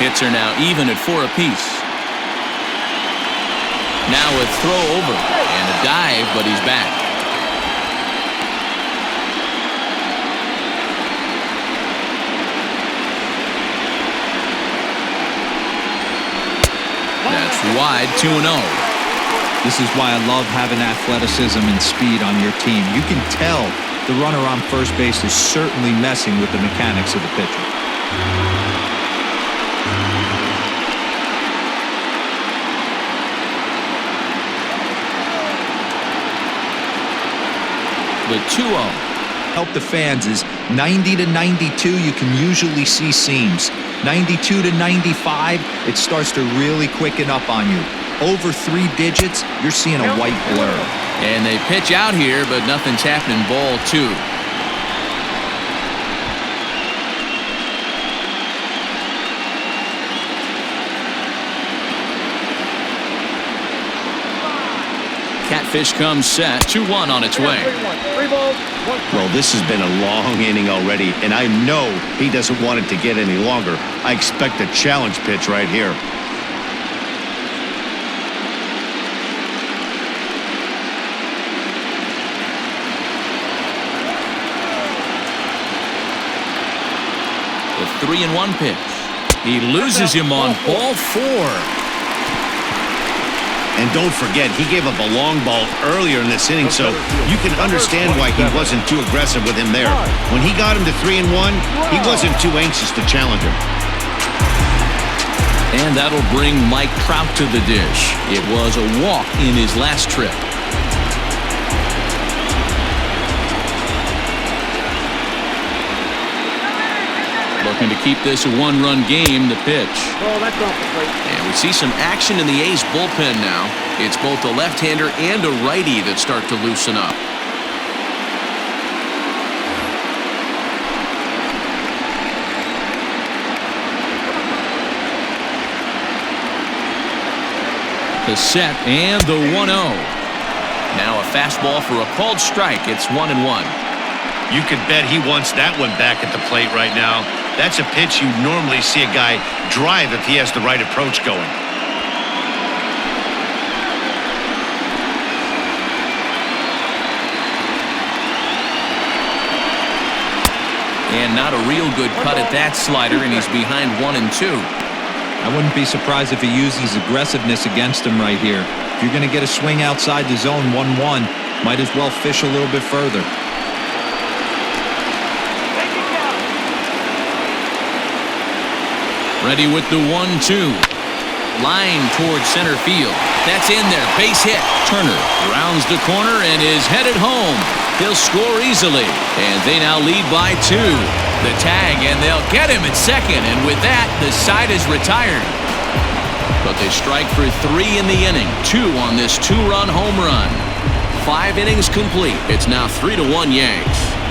Hits are now even at 4 apiece. Now a throw over and a dive, but he's back. That's wide, 2-0. This is why I love having athleticism and speed on your team. You can tell the runner on first base is certainly messing with the mechanics of the pitcher. the 2-0. Help the fans is 90 to 92, you can usually see seams. 92 to 95, it starts to really quicken up on you. Over 3 digits, you're seeing a white blur. And they pitch out here, but nothing's happening. Ball 2. Catfish comes set. 2-1 on its way. 3 balls, 1 Well, this has been a long inning already, and I know he doesn't want it to get any longer. I expect a challenge pitch right here. The 3-1 pitch. He loses him on ball 4. And don't forget, he gave up a long ball earlier in this inning, so you can understand why he wasn't too aggressive with him there. When he got him to 3-1, he wasn't too anxious to challenge him. And that'll bring Mike Trout to the dish. It was a walk in his last trip. Looking to keep this a 1-run game. The pitch. Oh, that's off the plate. And we see some action in the A's bullpen now. It's both a left-hander and a righty that start to loosen up. The set and the 1-0. Now a fastball for a called strike. It's 1-1. You could bet he wants that one back at the plate right now. That's a pitch you normally see a guy drive if he has the right approach going. And not a real good cut at that slider, and he's behind 1-2. I wouldn't be surprised if he uses aggressiveness against him right here. If you're going to get a swing outside the zone 1-1, might as well fish a little bit further. Ready with the 1-2. Line towards center field. That's in there. Base hit. Turner rounds the corner and is headed home. He'll score easily. And they now lead by 2. The tag, and they'll get him at second. And with that, the side is retired. But they strike for 3 in the inning. 2 on this 2-run home run. 5 innings complete. It's now 3-1 Yanks.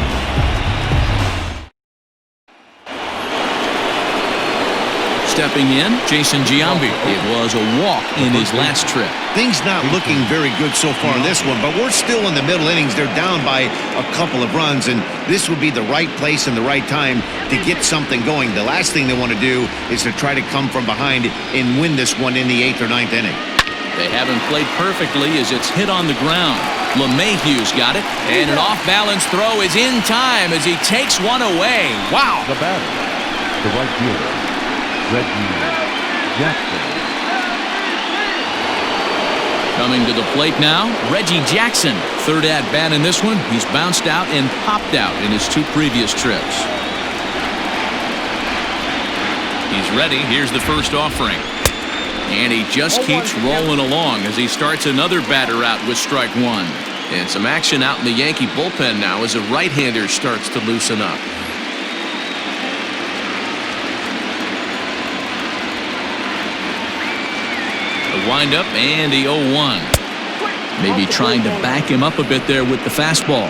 Stepping in, Jason Giambi. It was a walk in his last trip. Things not looking very good so far in this one, but we're still in the middle innings. They're down by a couple of runs, and this would be the right place and the right time to get something going. The last thing they want to do is to try to come from behind and win this one in the 8th or 9th inning. They haven't played perfectly as it's hit on the ground. LeMahieu's got it, and an off-balance throw is in time as he takes one away. Wow! The batter, the right fielder, Reggie Jackson. Coming to the plate now, Reggie Jackson. 3rd at-bat in this one. He's bounced out and popped out in his 2 previous trips. He's ready. Here's the first offering. And he just keeps rolling along as he starts another batter out with strike 1. And some action out in the Yankee bullpen now as a right-hander starts to loosen up. The windup and the 0-1. Maybe trying to back him up a bit there with the fastball.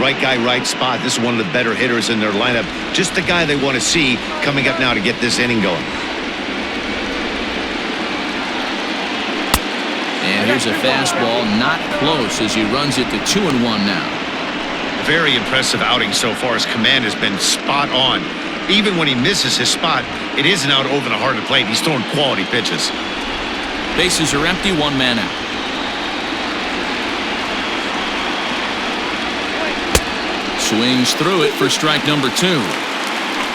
Right guy, right spot. This is one of the better hitters in their lineup. Just the guy they want to see coming up now to get this inning going. And here's a fastball, not close as he runs it to 2-1 now. Very impressive outing so far. His command has been spot on. Even when he misses his spot, it isn't out over the heart of the plate. He's throwing quality pitches. Bases are empty, 1 man out. Swings through it for strike number 2.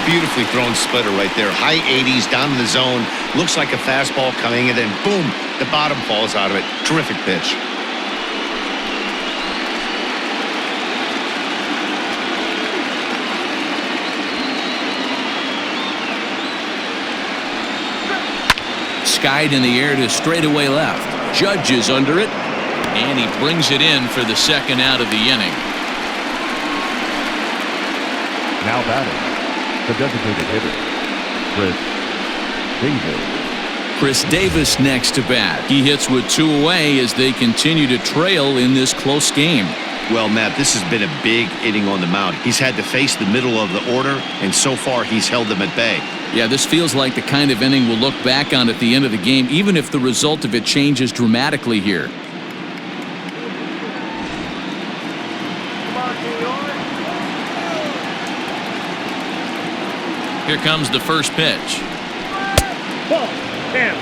Beautifully thrown splitter right there. High 80s down in the zone. Looks like a fastball coming, and then boom, the bottom falls out of it. Terrific pitch. Skied in the air to straightaway left. Judge is under it, and he brings it in for the 2nd out of the inning. Now batting, the designated hitter, Chris Davis. Chris Davis next to bat. He hits with 2 away as they continue to trail in this close game. Well, Matt, this has been a big inning on the mound. He's had to face the middle of the order, and so far he's held them at bay. Yeah, this feels like the kind of inning we'll look back on at the end of the game, even if the result of it changes dramatically here. Here comes the first pitch. Ball. Down.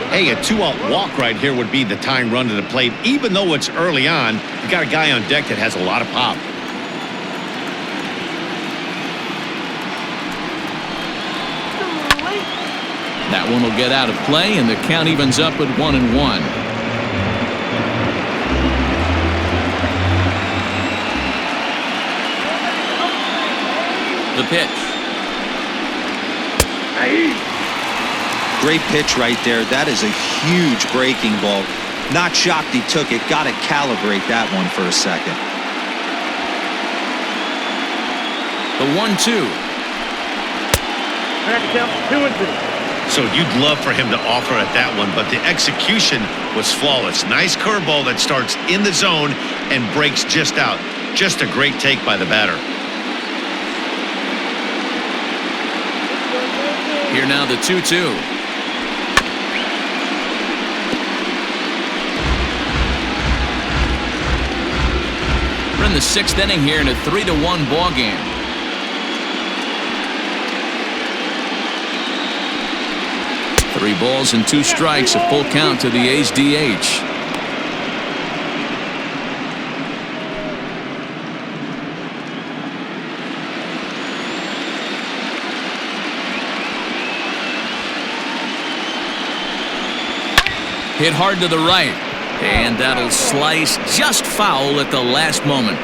Hey, a 2-out walk right here would be the tying run to the plate. Even though it's early on, you got a guy on deck that has a lot of pop. That one will get out of play, and the count evens up at 1-1. The pitch. Great pitch right there. That is a huge breaking ball. Not shocked he took it. Got to calibrate that one for a second. The 1-2. Count 2-2. So you'd love for him to offer at that one, but the execution was flawless. Nice curveball that starts in the zone and breaks just out. Just a great take by the batter. Here now the 2-2. We're in the 6th inning here in a 3-1 ball game. Three balls and 2 strikes, a full count to the A's DH. Hit hard to the right, and that'll slice just foul at the last moment.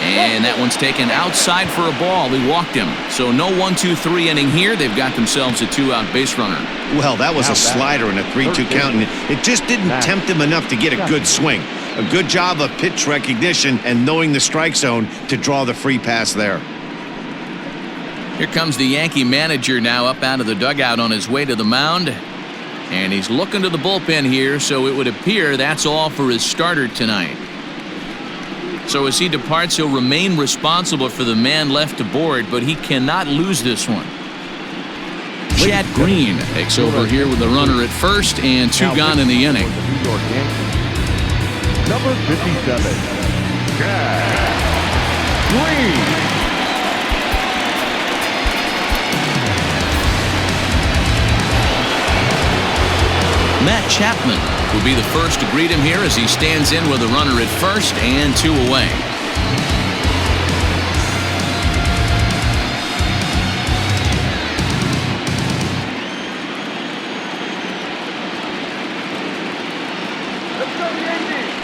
And that one's taken outside for a ball. He walked him. So no 1-2-3 inning here. They've got themselves a 2-out base runner. Well, that was a slider and a 3-2 count, and it just didn't tempt him enough to get a good swing. A good job of pitch recognition and knowing the strike zone to draw the free pass there. Here comes the Yankee manager now up out of the dugout on his way to the mound. And he's looking to the bullpen here, so it would appear that's all for his starter tonight. So as he departs, he'll remain responsible for the man left to board, but he cannot lose this one. Chad Green takes over here with the runner at first and 2 gone in the inning. Number 57, Chad Green. Matt Chapman will be the first to greet him here as he stands in with a runner at first and 2 away.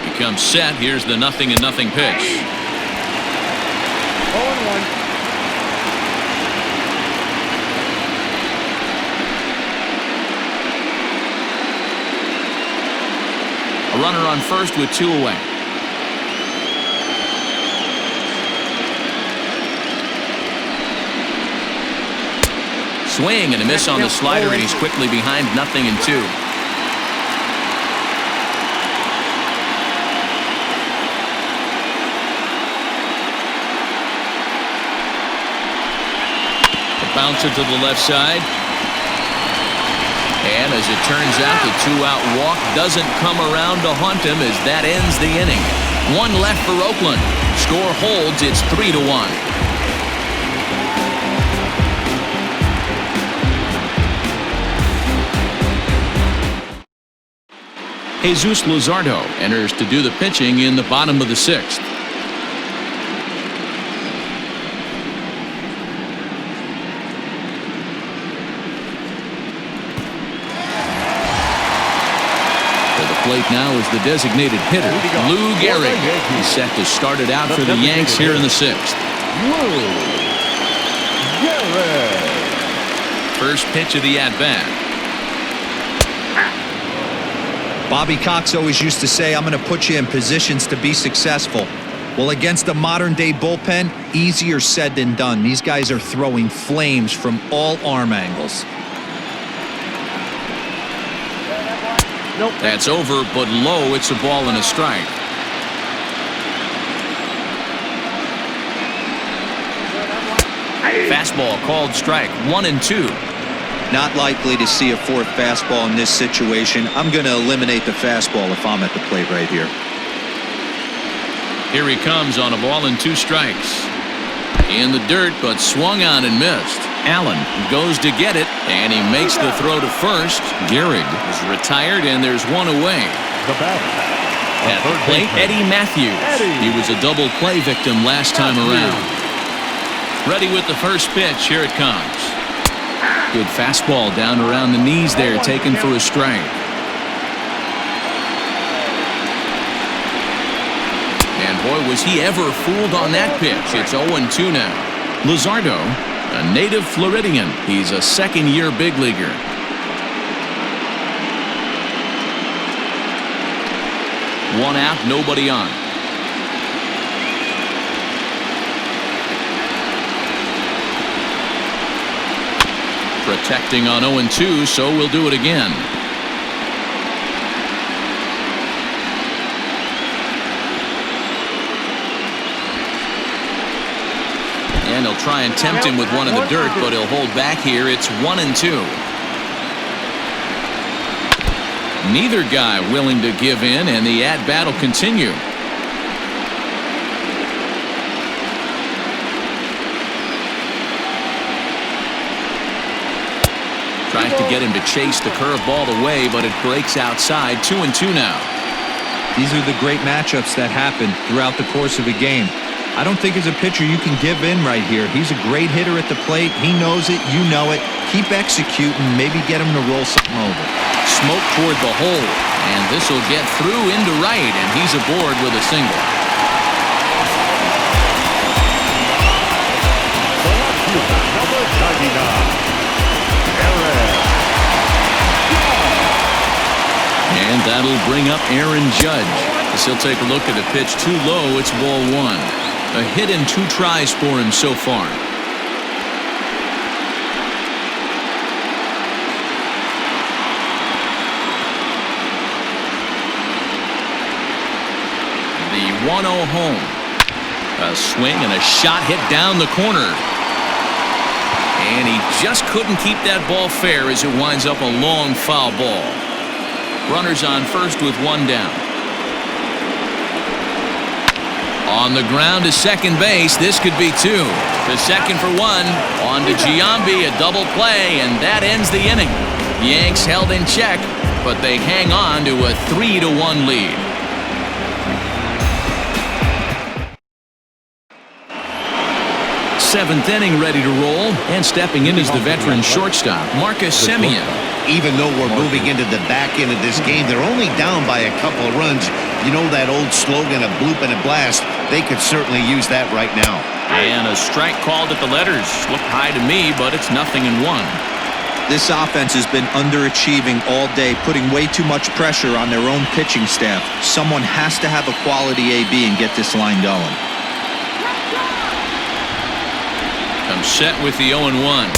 He comes set. Here's the 0-0 pitch. 0-1. A runner on first with 2 away. Swing and a miss on the slider, and he's quickly behind 0-2. Bouncer to the left side. And as it turns out, the 2-out walk doesn't come around to haunt him as that ends the inning. 1 left for Oakland. Score holds. It's 3-1. Jesus Luzardo enters to do the pitching in the bottom of the 6th. Plate now is the designated hitter, Lou Gehrig. He's set to start it out for the Yanks here in the 6th. Lou Gehrig. First pitch of the at-bat. Bobby Cox always used to say, I'm going to put you in positions to be successful. Well, against a modern-day bullpen, easier said than done. These guys are throwing flames from all arm angles. That's over, but low. It's a ball and a strike. Fastball called strike. 1-2. Not likely to see a fourth fastball in this situation. I'm going to eliminate the fastball if I'm at the plate right here. Here he comes on a ball and 2 strikes. In the dirt, but swung on and missed. Allen goes to get it, and he makes the throw to first. Gehrig is retired, and there's one away. The batter. At the plate, Eddie Matthews. He was a double play victim last time around. Ready with the first pitch. Here it comes. Good fastball down around the knees there, taken for a strike. And boy, was he ever fooled on that pitch. It's 0-2 now. Luzardo, a native Floridian. He's a second-year big leaguer. One out, nobody on. Protecting on 0-2, so we'll do it again. And he'll try and tempt him with one in the dirt, but he'll hold back here. It's 1-2. Neither guy willing to give in, and the at-bat will continue. Tries to get him to chase the curveball away, but it breaks outside. 2-2 now. These are the great matchups that happen throughout the course of a game. I don't think as a pitcher you can give in right here. He's a great hitter at the plate. He knows it. You know it. Keep executing. Maybe get him to roll something over. Smoke toward the hole, and this will get through into right, and he's aboard with a single. Number 99. And that'll bring up Aaron Judge. As he'll take a look at the pitch too low. It's ball 1. A hit in 2 tries for him so far. The 1-0 home. A swing and a shot hit down the corner. And he just couldn't keep that ball fair as it winds up a long foul ball. Runners on first with 1 down. On the ground to second base. This could be 2. To second for 1. On to Giambi, a double play, and that ends the inning. Yanks held in check, but they hang on to a 3-1 lead. Seventh inning ready to roll, and stepping in is the veteran shortstop, Marcus Semien. Even though we're moving into the back end of this game, they're only down by a couple of runs. You know that old slogan, a bloop and a blast? They could certainly use that right now. And a strike called at the letters. Looked high to me, but it's 0-1. This offense has been underachieving all day, putting way too much pressure on their own pitching staff. Someone has to have a quality AB and get this line going. Comes set with the 0-1.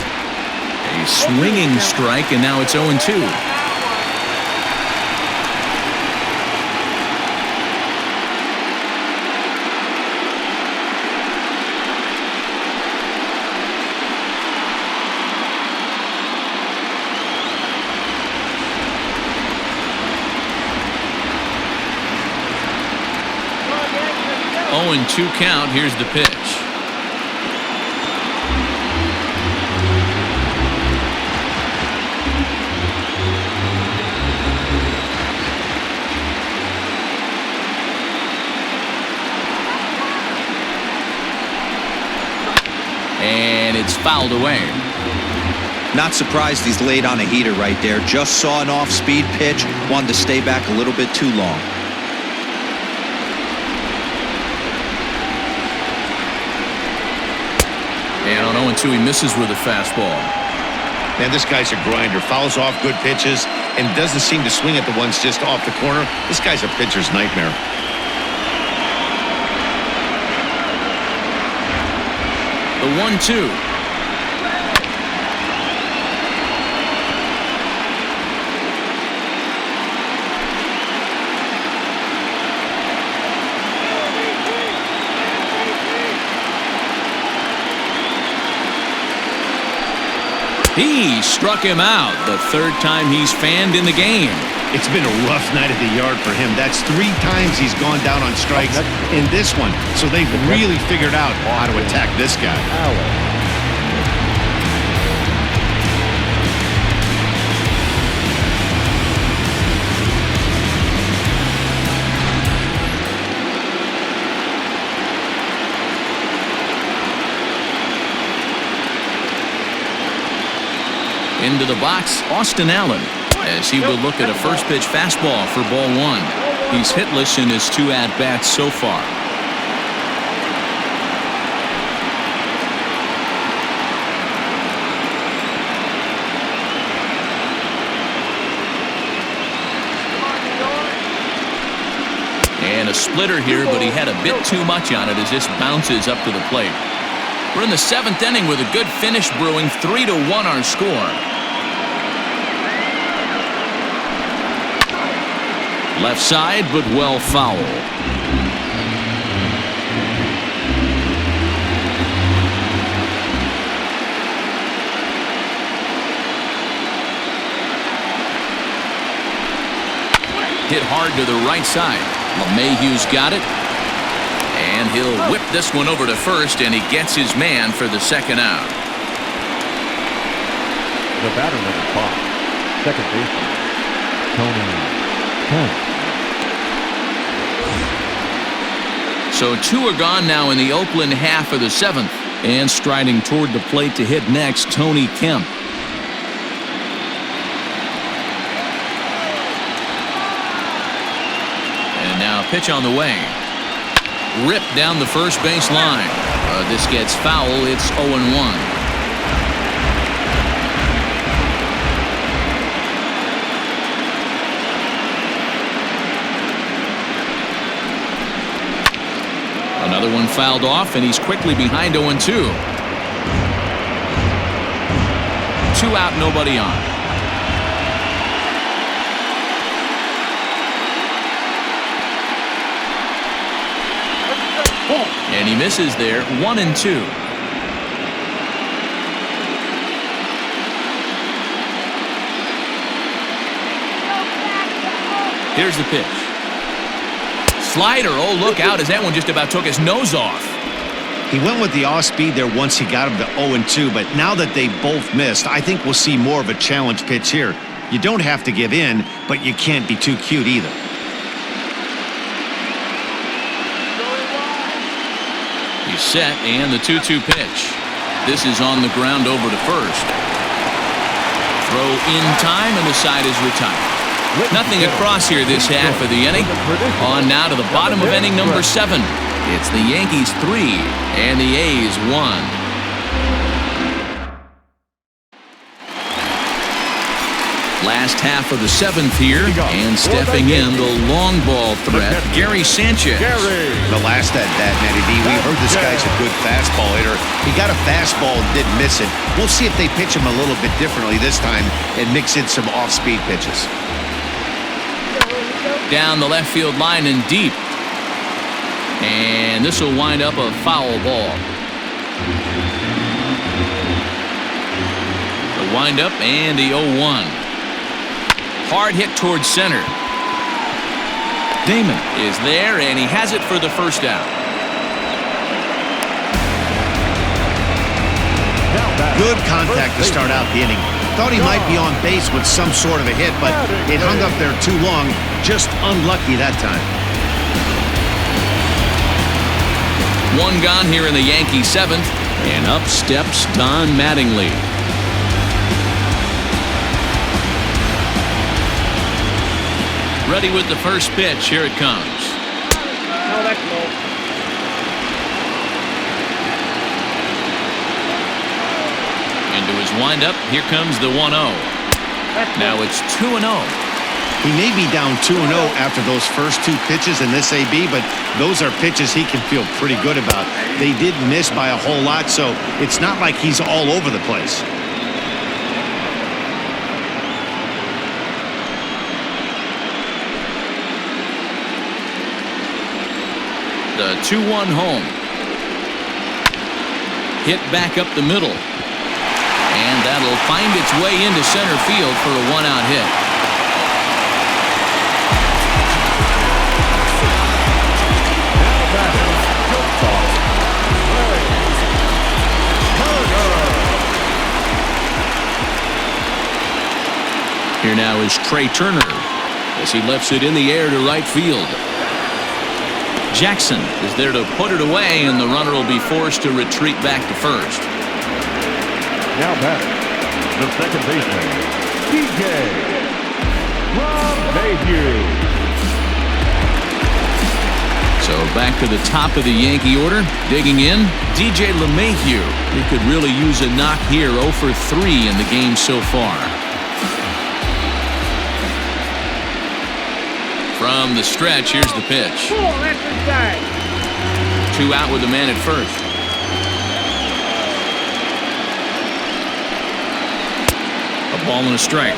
A swinging strike, and now it's 0-2. Oh, and 2 count. Here's the pitch. And it's fouled away. Not surprised he's laid on a heater right there. Just saw an off-speed pitch. Wanted to stay back a little bit too long. And on 0-2, he misses with a fastball. Man, this guy's a grinder. Fouls off good pitches. and doesn't seem to swing at the ones just off the corner. This guy's a pitcher's nightmare. The 1-2. He struck him out the third time he's fanned in the game. It's been a rough night at the yard for him. That's 3 times he's gone down on strikes in this one. So they've really figured out how to attack this guy. Into the box, Austin Allen, as he will look at a first pitch fastball for ball 1. He's hitless in his 2 at-bats so far. And a splitter here, but he had a bit too much on it as this bounces up to the plate. We're in the 7th inning with a good finish brewing. 3-1 our score. Left side, but well foul. Hit hard to the right side. LeMahieu's got it. And he'll whip this one over to first, and he gets his man for the second out. The batter, number 5, second baseman, Tony Kemp. So 2 are gone now in the Oakland half of the 7th. And striding toward the plate to hit next, Tony Kemp. And now pitch on the way. Ripped down the first base line. This gets foul. It's 0-1. Another one fouled off, and he's quickly behind 0-2. 2 out, nobody on. And he misses there. 1-2. Here's the pitch. Slider. Oh, look out, as that one just about took his nose off. He went with the off-speed there once he got him to 0-2, but now that they both missed, I think we'll see more of a challenge pitch here. You don't have to give in, but you can't be too cute either. He's set, and the 2-2 pitch. This is on the ground over to first. Throw in time, and the side is retired. Nothing across here this half of the inning. On now to the bottom of inning number 7. It's the Yankees 3 and the A's 1. Last half of the 7th here, and stepping in the long ball threat, Gary Sanchez. The last at bat, Matty D, we heard this guy's a good fastball hitter. He got a fastball and didn't miss it. We'll see if they pitch him a little bit differently this time and mix in some off-speed pitches. Down the left field line and deep. And this will wind up a foul ball. The windup and the 0-1. Hard hit towards center. Damon is there, and he has it for the first out. Good contact to start out the inning. Thought he might be on base with some sort of a hit, but it hung up there too long. Just unlucky that time. 1 gone here in the Yankee 7th, and up steps Don Mattingly. Ready with the first pitch. Here it comes. No, that's low. Into his windup. Here comes the 1-0. Now it's 2-0. He may be down 2-0 after those first two pitches in this AB, but those are pitches he can feel pretty good about. They did miss by a whole lot, so it's not like he's all over the place. The 2-1 home. Hit back up the middle. And that'll find its way into center field for a one-out hit. Here now is Trey Turner as he lifts it in the air to right field. Jackson is there to put it away, and the runner will be forced to retreat back to first. Now batting, the second baseman, Mayhew. So back to the top of the Yankee order. Digging in, DJ LeMahieu. He could really use a knock here. 0 for 3 in the game so far. From the stretch, here's the pitch. 2 out with the man at first. A ball and a strike.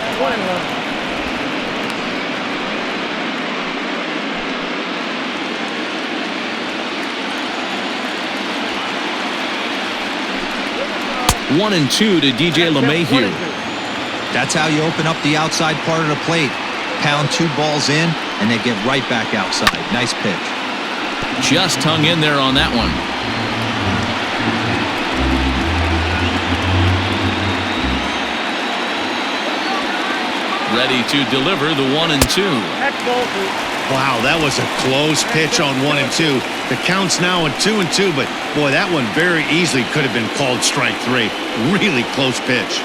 One and 2 to DJ LeMahieu. That's how you open up the outside part of the plate. Pound 2 balls in, and they get right back outside. Nice pitch. Just hung in there on that one. Ready to deliver the 1 and 2. Wow, that was a close pitch on 1 and 2. The count's now at 2 and 2, but boy, that one very easily could have been called strike 3. Really close pitch.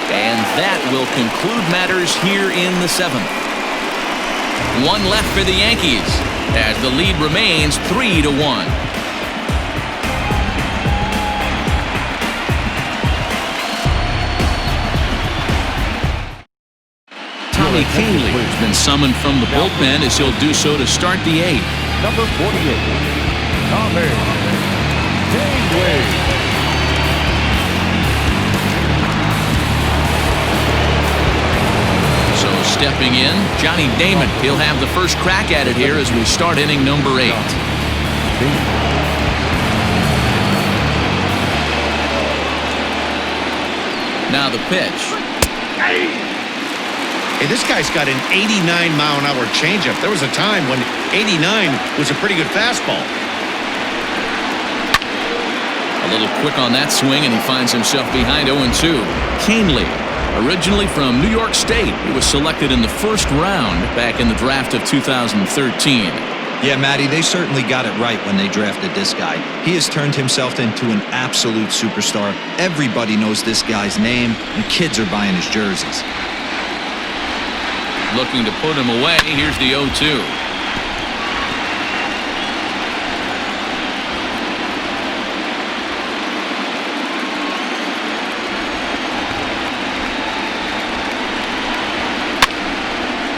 And that will conclude matters here in the 7th. 1 left for the Yankees as the lead remains 3-1. Tommy Kahnle has been summoned from the bullpen as he'll do so to start the 8th. Number 48, Tommy Kahnle. So stepping in, Johnny Damon. He'll have the first crack at it here as we start inning number 8. Now the pitch. Hey, this guy's got an 89-mile-an-hour changeup. There was a time when 89 was a pretty good fastball. A little quick on that swing, and he finds himself behind 0-2. Kahnle, originally from New York State, he was selected in the first round back in the draft of 2013. Yeah, Matty, they certainly got it right when they drafted this guy. He has turned himself into an absolute superstar. Everybody knows this guy's name, and kids are buying his jerseys. Looking to put him away. Here's the 0-2.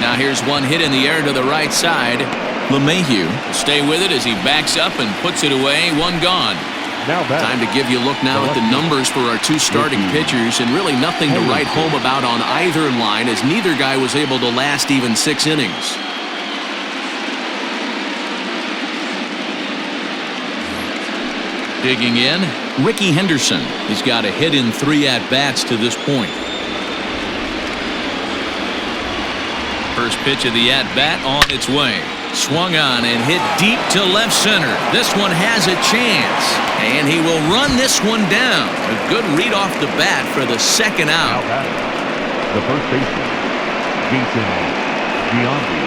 Now here's one hit in the air to the right side. LeMahieu will stay with it as he backs up and puts it away. 1 gone. Time to give you a look now at the numbers for our 2 starting pitchers, and really nothing to write home about on either line, as neither guy was able to last even 6 innings. Digging in, Ricky Henderson. He's got a hit in 3 at-bats to this point. First pitch of the at-bat on its way. Swung on and hit deep to left center. This one has a chance, and he will run this one down. A good read off the bat for the 2nd out. The first baseman, Jason Giambi.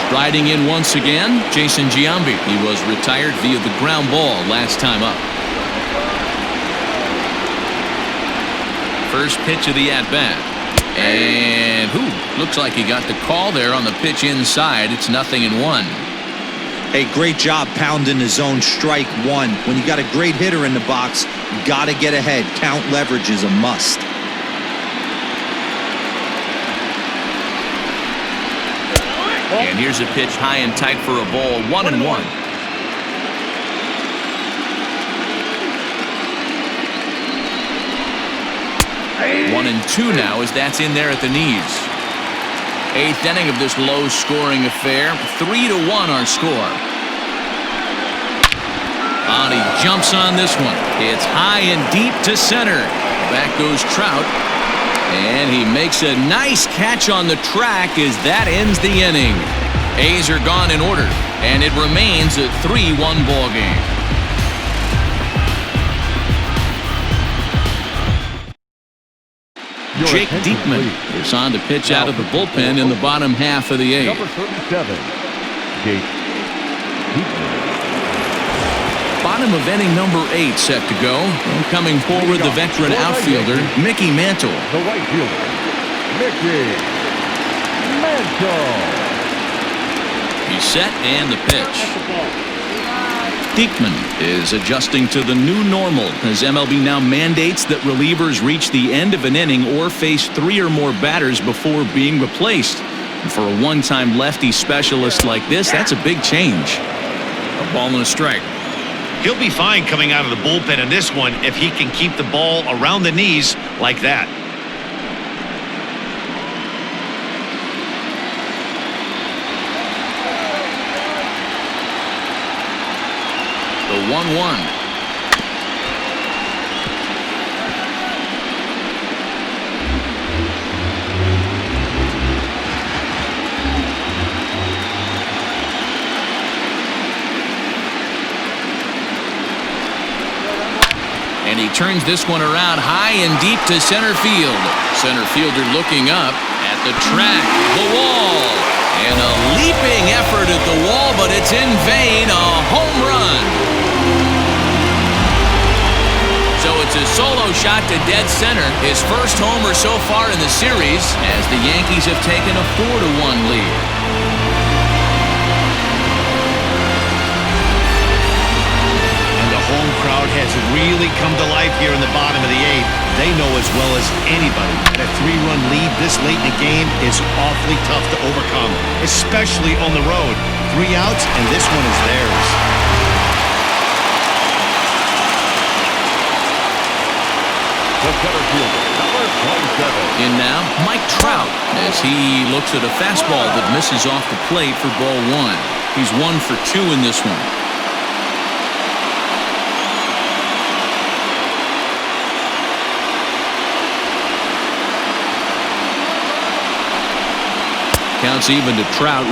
Striding in once again, Jason Giambi. He was retired via the ground ball last time up. First pitch of the at-bat. And looks like he got the call there on the pitch inside. It's 0-1. Hey, great job pounding the zone strike 1. When you got a great hitter in the box, Got to get ahead. Count leverage is a must. And here's a pitch high and tight for a ball. 1-1. 1-2 now as that's in there at the knees. 8th inning of this low-scoring affair. 3-1 our score. And he jumps on this one. It's high and deep to center. Back goes Trout. And he makes a nice catch on the track as that ends the inning. A's are gone in order, and it remains a 3-1 ball game. Jake Diekman is on to pitch out of the bullpen in the bottom half of the 8th. Number 37, Jake Diekman. Bottom of inning number 8 set to go. And coming forward, the veteran outfielder, Mickey Mantle. The right fielder, Mickey Mantle. He's set and the pitch. Diekman is adjusting to the new normal as MLB now mandates that relievers reach the end of an inning or face 3 or more batters before being replaced. And for a one-time lefty specialist like this, that's a big change. A ball and a strike. He'll be fine coming out of the bullpen in this one if he can keep the ball around the knees like that. The 1-1. And he turns this one around high and deep to center field. Center fielder looking up at the track, the wall. And a leaping effort at the wall, but it's in vain. A home run. So it's a solo shot to dead center. His first homer so far in the series as the Yankees have taken a 4-1 lead. Home crowd has really come to life here in the bottom of the 8th. They know as well as anybody that a 3-run lead this late in the game is awfully tough to overcome, especially on the road. 3 outs, and this one is theirs. The center fielder, number 27. In now, Mike Trout as he looks at a fastball that misses off the plate for ball 1. He's 1 for 2 in this one. Counts even to Trout, 1-1.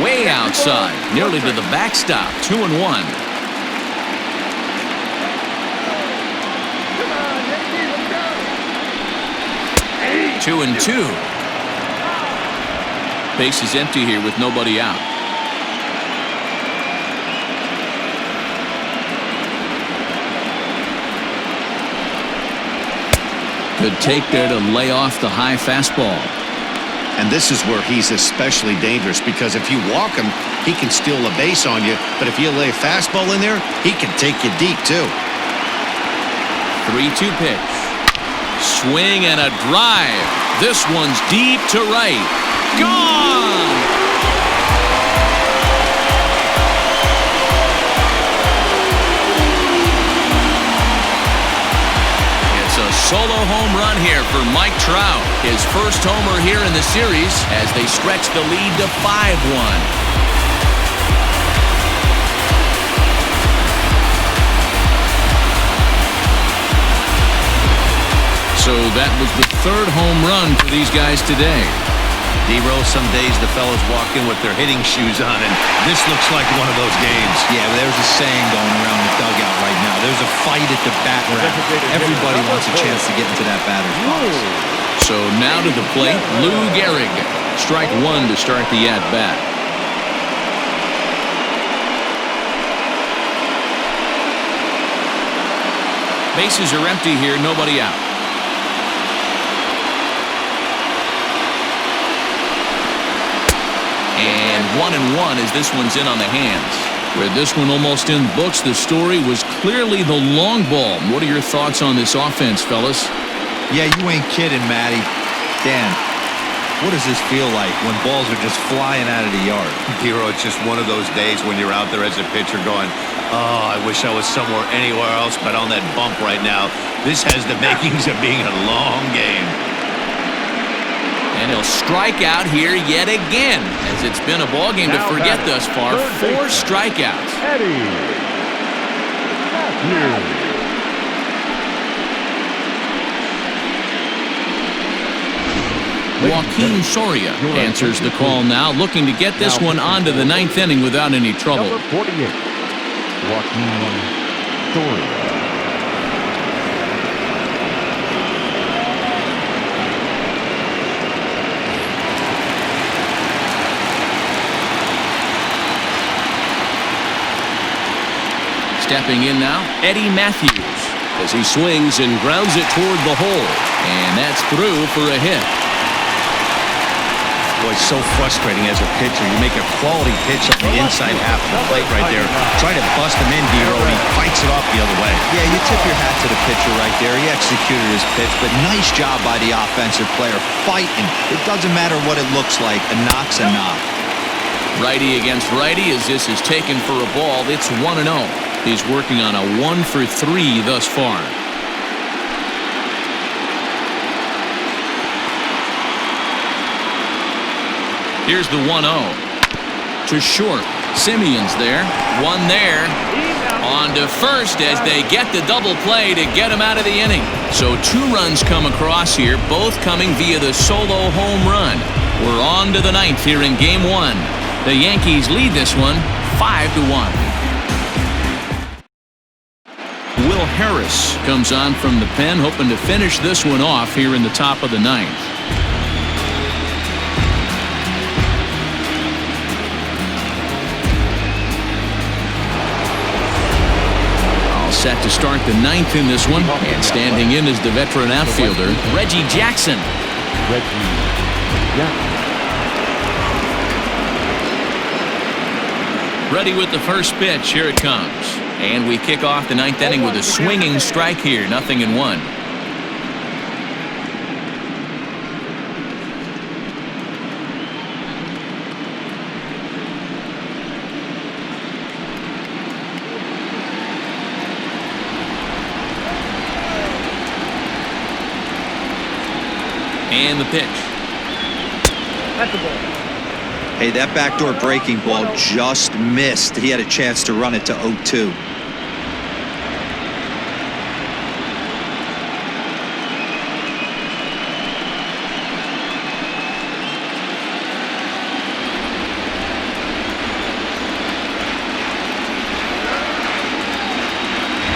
Way outside, nearly to the backstop, 2-1. 2-2. Base is empty here with nobody out. Good take there to lay off the high fastball. And this is where he's especially dangerous because if you walk him, he can steal a base on you. But if you lay a fastball in there, he can take you deep too. 3-2 pitch. Swing and a drive. This one's deep to right. Gone! It's a solo home run here for Mike Trout. His first homer here in the series as they stretch the lead to 5-1. So that was the 3rd home run for these guys today. D-Rose, some days the fellas walk in with their hitting shoes on, and this looks like one of those games. Yeah, there's a saying going around the dugout right now. There's a fight at the bat rack. Everybody wants a chance to get into that batter's box. So now to the plate, Lou Gehrig. Strike 1 to start the at-bat. Bases are empty here, nobody out. And 1-1 as this one's in on the hands. With this one almost in the books, the story was clearly the long ball. What are your thoughts on this offense, fellas? Yeah, you ain't kidding, Matty. Dan, what does this feel like when balls are just flying out of the yard? Hero, it's just one of those days when you're out there as a pitcher going, oh, I wish I was somewhere anywhere else but on that bump right now. This has the makings of being a long game. And he'll strike out here yet again, as it's been a ball game to forget thus far. 4 strikeouts. Eddie Matthews. Joaquin Soria answers the call now, looking to get this one onto the 9th inning without any trouble. Number 48, Joaquin Soria. Stepping in now, Eddie Matthews, as he swings and grounds it toward the hole. And that's through for a hit. Boy, it's so frustrating as a pitcher. You make a quality pitch on the inside half of the plate right there. Try to bust him in, Hero, and he fights it off the other way. Yeah, you tip your hat to the pitcher right there. He executed his pitch, but nice job by the offensive player. Fighting. It doesn't matter what it looks like. A knock's a knock. Righty against righty as this is taken for a ball. It's 1-0. He's working on a 1-for-3 thus far. Here's the 1-0. To short. Simeon's there. One there. On to first as they get the double play to get him out of the inning. So 2 runs come across here, both coming via the solo home run. We're on to the 9th here in Game 1. The Yankees lead this one 5-1. Will Harris comes on from the pen, hoping to finish this one off here in the top of the 9th. All set to start the 9th in this one, and standing in is the veteran outfielder, Reggie Jackson. Ready with the first pitch. Here it comes. And we kick off the 9th inning with a swinging strike here. 0-1. And the pitch. That's the ball. Hey, that backdoor breaking ball just missed. He had a chance to run it to 0-2.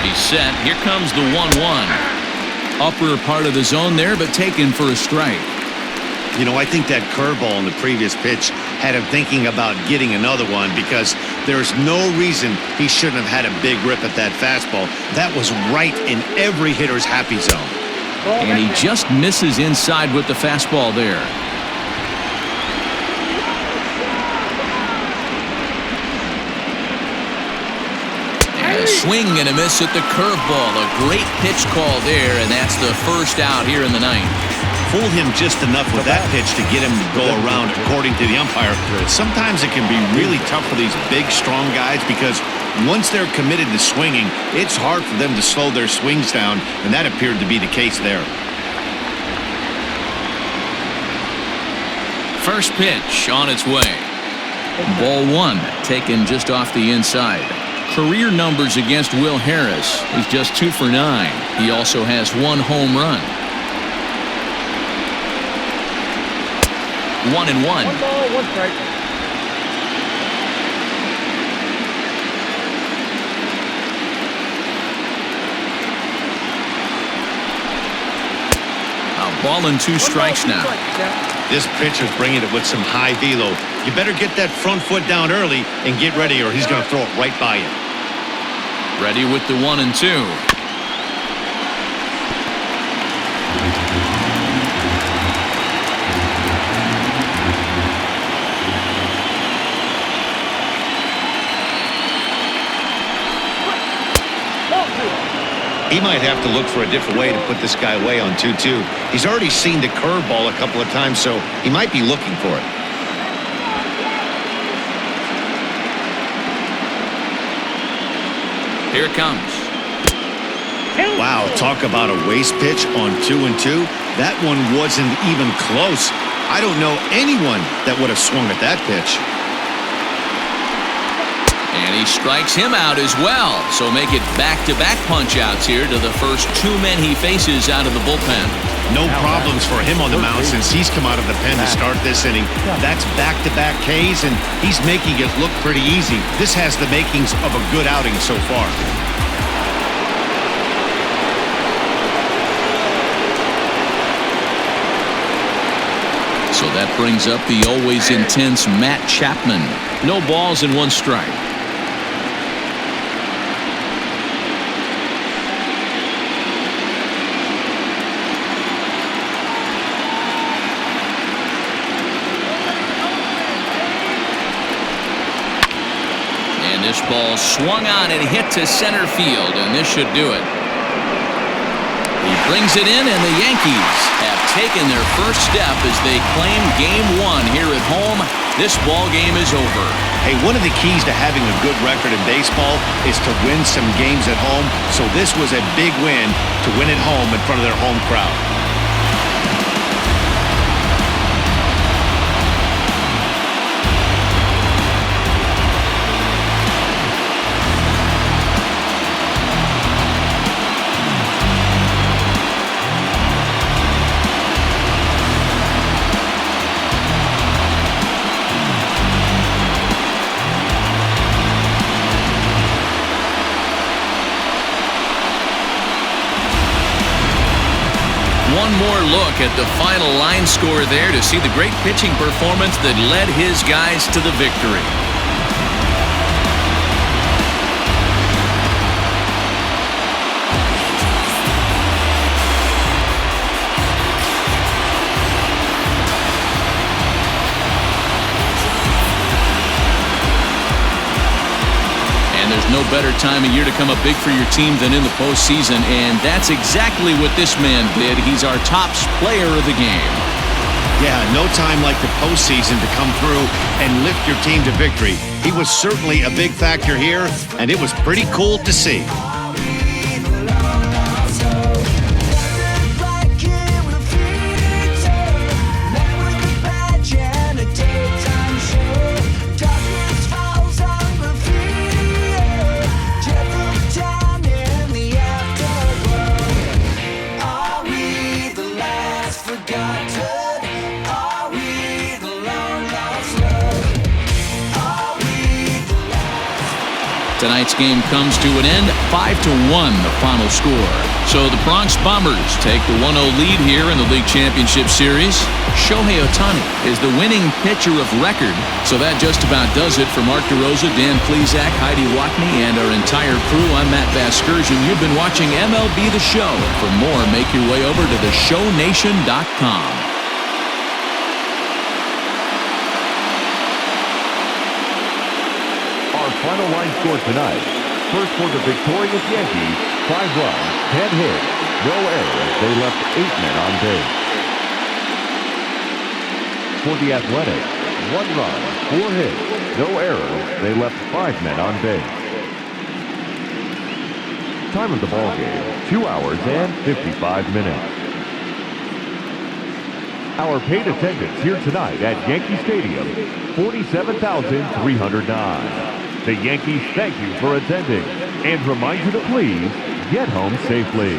He's set. Here comes the 1-1. Upper part of the zone there, but taken for a strike. You know, I think that curveball in the previous pitch had him thinking about getting another one because there's no reason he shouldn't have had a big rip at that fastball. That was right in every hitter's happy zone. And he just misses inside with the fastball there. And a swing and a miss at the curveball. A great pitch call there, and that's the first out here in the 9th. Fooled him just enough with that pitch to get him to go around, according to the umpire. Sometimes it can be really tough for these big, strong guys because once they're committed to swinging, it's hard for them to slow their swings down, and that appeared to be the case there. First pitch on its way. Ball 1, taken just off the inside. Career numbers against Will Harris. He's just 2 for 9. He also has 1 home run. 1-1. 1 ball, 1 strike. A ball and 2 strikes now. This pitcher's bringing it with some high velo. You better get that front foot down early and get ready, or he's going to throw it right by you. Ready with the 1-2. He might have to look for a different way to put this guy away on 2-2. He's already seen the curveball a couple of times, so he might be looking for it. Here it comes. Wow, talk about a waste pitch on 2-2. That one wasn't even close. I don't know anyone that would have swung at that pitch. And he strikes him out as well. So make it back-to-back punch-outs here to the first two men he faces out of the bullpen. No problems for him on the mound since he's come out of the pen to start this inning. That's back-to-back Ks, and he's making it look pretty easy. This has the makings of a good outing so far. So that brings up the always intense Matt Chapman. No balls and one strike. And this ball swung on and hit to center field, and this should do it. He brings it in, and the Yankees have taken their first step as they claim Game 1 here at home. This ball game is over. Hey, one of the keys to having a good record in baseball is to win some games at home. So this was a big win to win at home in front of their home crowd. One more look at the final line score there to see the great pitching performance that led his guys to the victory. There's no better time of year to come up big for your team than in the postseason, and that's exactly what this man did. He's our top player of the game. Yeah, no time like the postseason to come through and lift your team to victory. He was certainly a big factor here, and it was pretty cool to see. Tonight's game comes to an end, 5-1 the final score. So the Bronx Bombers take the 1-0 lead here in the League Championship Series. Shohei Ohtani is the winning pitcher of record. So that just about does it for Mark DeRosa, Dan Plesac, Heidi Wackney, and our entire crew. I'm Matt Vasgersian. You've been watching MLB The Show. For more, make your way over to theshownation.com. Final line score tonight. First for the victorious Yankees, 5 runs, 10 hits, no errors. They left 8 men on base. For the Athletics, 1 run, 4 hits, no errors. They left 5 men on base. Time of the ball game, 2 hours and 55 minutes. Our paid attendance here tonight at Yankee Stadium, 47,309. The Yankees thank you for attending and remind you to please get home safely.